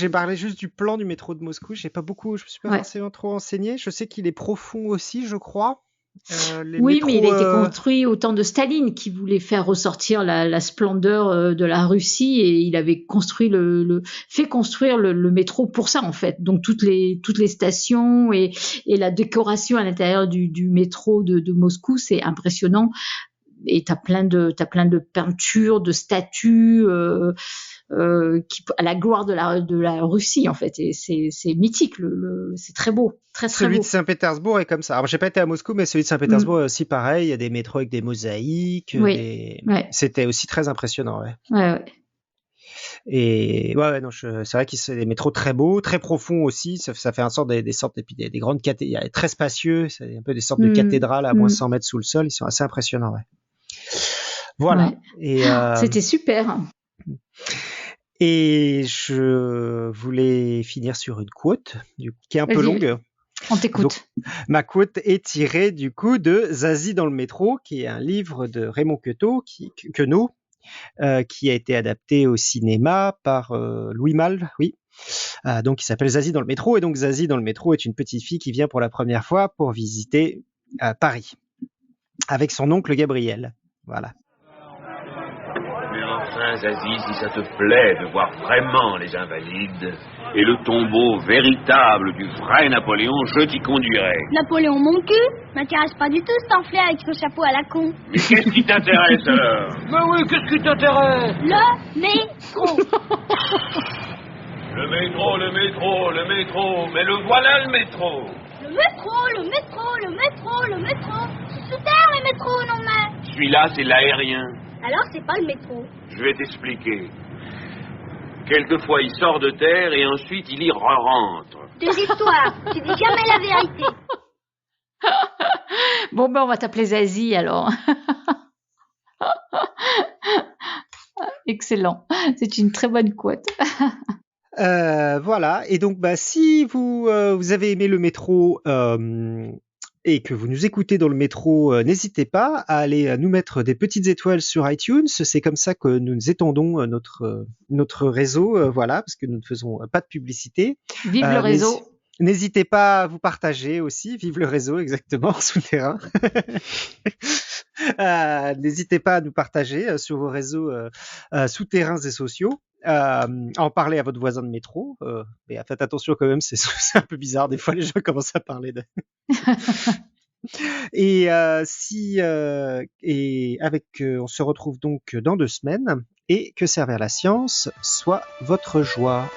parlé juste du plan du métro de Moscou, je me suis pas forcément trop renseigné. Je sais qu'il est profond aussi, je crois. Oui, mais il a été construit au temps de Staline, qui voulait faire ressortir la splendeur de la Russie, et il avait construit fait construire le métro pour ça en fait. Donc toutes les stations et la décoration à l'intérieur du métro de Moscou, c'est impressionnant. Et t'as plein de peintures, de statues à la gloire de la Russie en fait. Et c'est mythique, c'est très beau, très très Celui beau. de Saint-Pétersbourg est comme ça. Alors j'ai pas été à Moscou, mais celui de Saint-Pétersbourg est aussi pareil. Il y a des métros avec des mosaïques. Ouais. C'était aussi très impressionnant, ouais. Ouais. Et non, c'est vrai que c'est des métros très beaux, très profonds aussi. Ça fait un sorte des sortes des grandes cathédrales, très spacieux. C'est un peu des sortes de cathédrales à moins 100 mètres sous le sol. Ils sont assez impressionnants, ouais. Voilà. Ouais. Et c'était super. Et je voulais finir sur une quote qui est un peu longue. On t'écoute. Donc, ma quote est tirée du coup de Zazie dans le métro, qui est un livre de Raymond Queneau, qui a été adapté au cinéma par Louis Malle, oui. Donc, il s'appelle Zazie dans le métro. Et donc, Zazie dans le métro est une petite fille qui vient pour la première fois pour visiter Paris avec son oncle Gabriel. Voilà. Mais enfin, Zazie, si ça te plaît de voir vraiment les Invalides et le tombeau véritable du vrai Napoléon, je t'y conduirai. Napoléon, mon cul, m'intéresse pas du tout cet enflé avec son chapeau à la con. Mais qu'est-ce qui t'intéresse alors? Mais oui, qu'est-ce qui t'intéresse? Le métro. Le métro, mais le voilà le métro. Le métro. C'est sous terre le métro, non mais. Celui-là, c'est l'aérien. Alors c'est pas le métro. Je vais t'expliquer. Quelquefois, il sort de terre et ensuite il y rentre. Des histoires, tu dis jamais la vérité. Bon, on va t'appeler Zazie alors. Excellent. C'est une très bonne quote. Voilà. Et donc, si vous avez aimé le métro et que vous nous écoutez dans le métro, n'hésitez pas à aller nous mettre des petites étoiles sur iTunes. C'est comme ça que nous étendons notre réseau, voilà, parce que nous ne faisons pas de publicité. Vive le réseau. N'hésitez pas à vous partager aussi. Vive le réseau, exactement, souterrain. N'hésitez pas à nous partager sur vos réseaux souterrains et sociaux. En parler à votre voisin de métro. Mais faites attention quand même, c'est un peu bizarre. Des fois, les gens commencent à parler de... Et on se retrouve donc dans 2 semaines. Et que servir la science soit votre joie.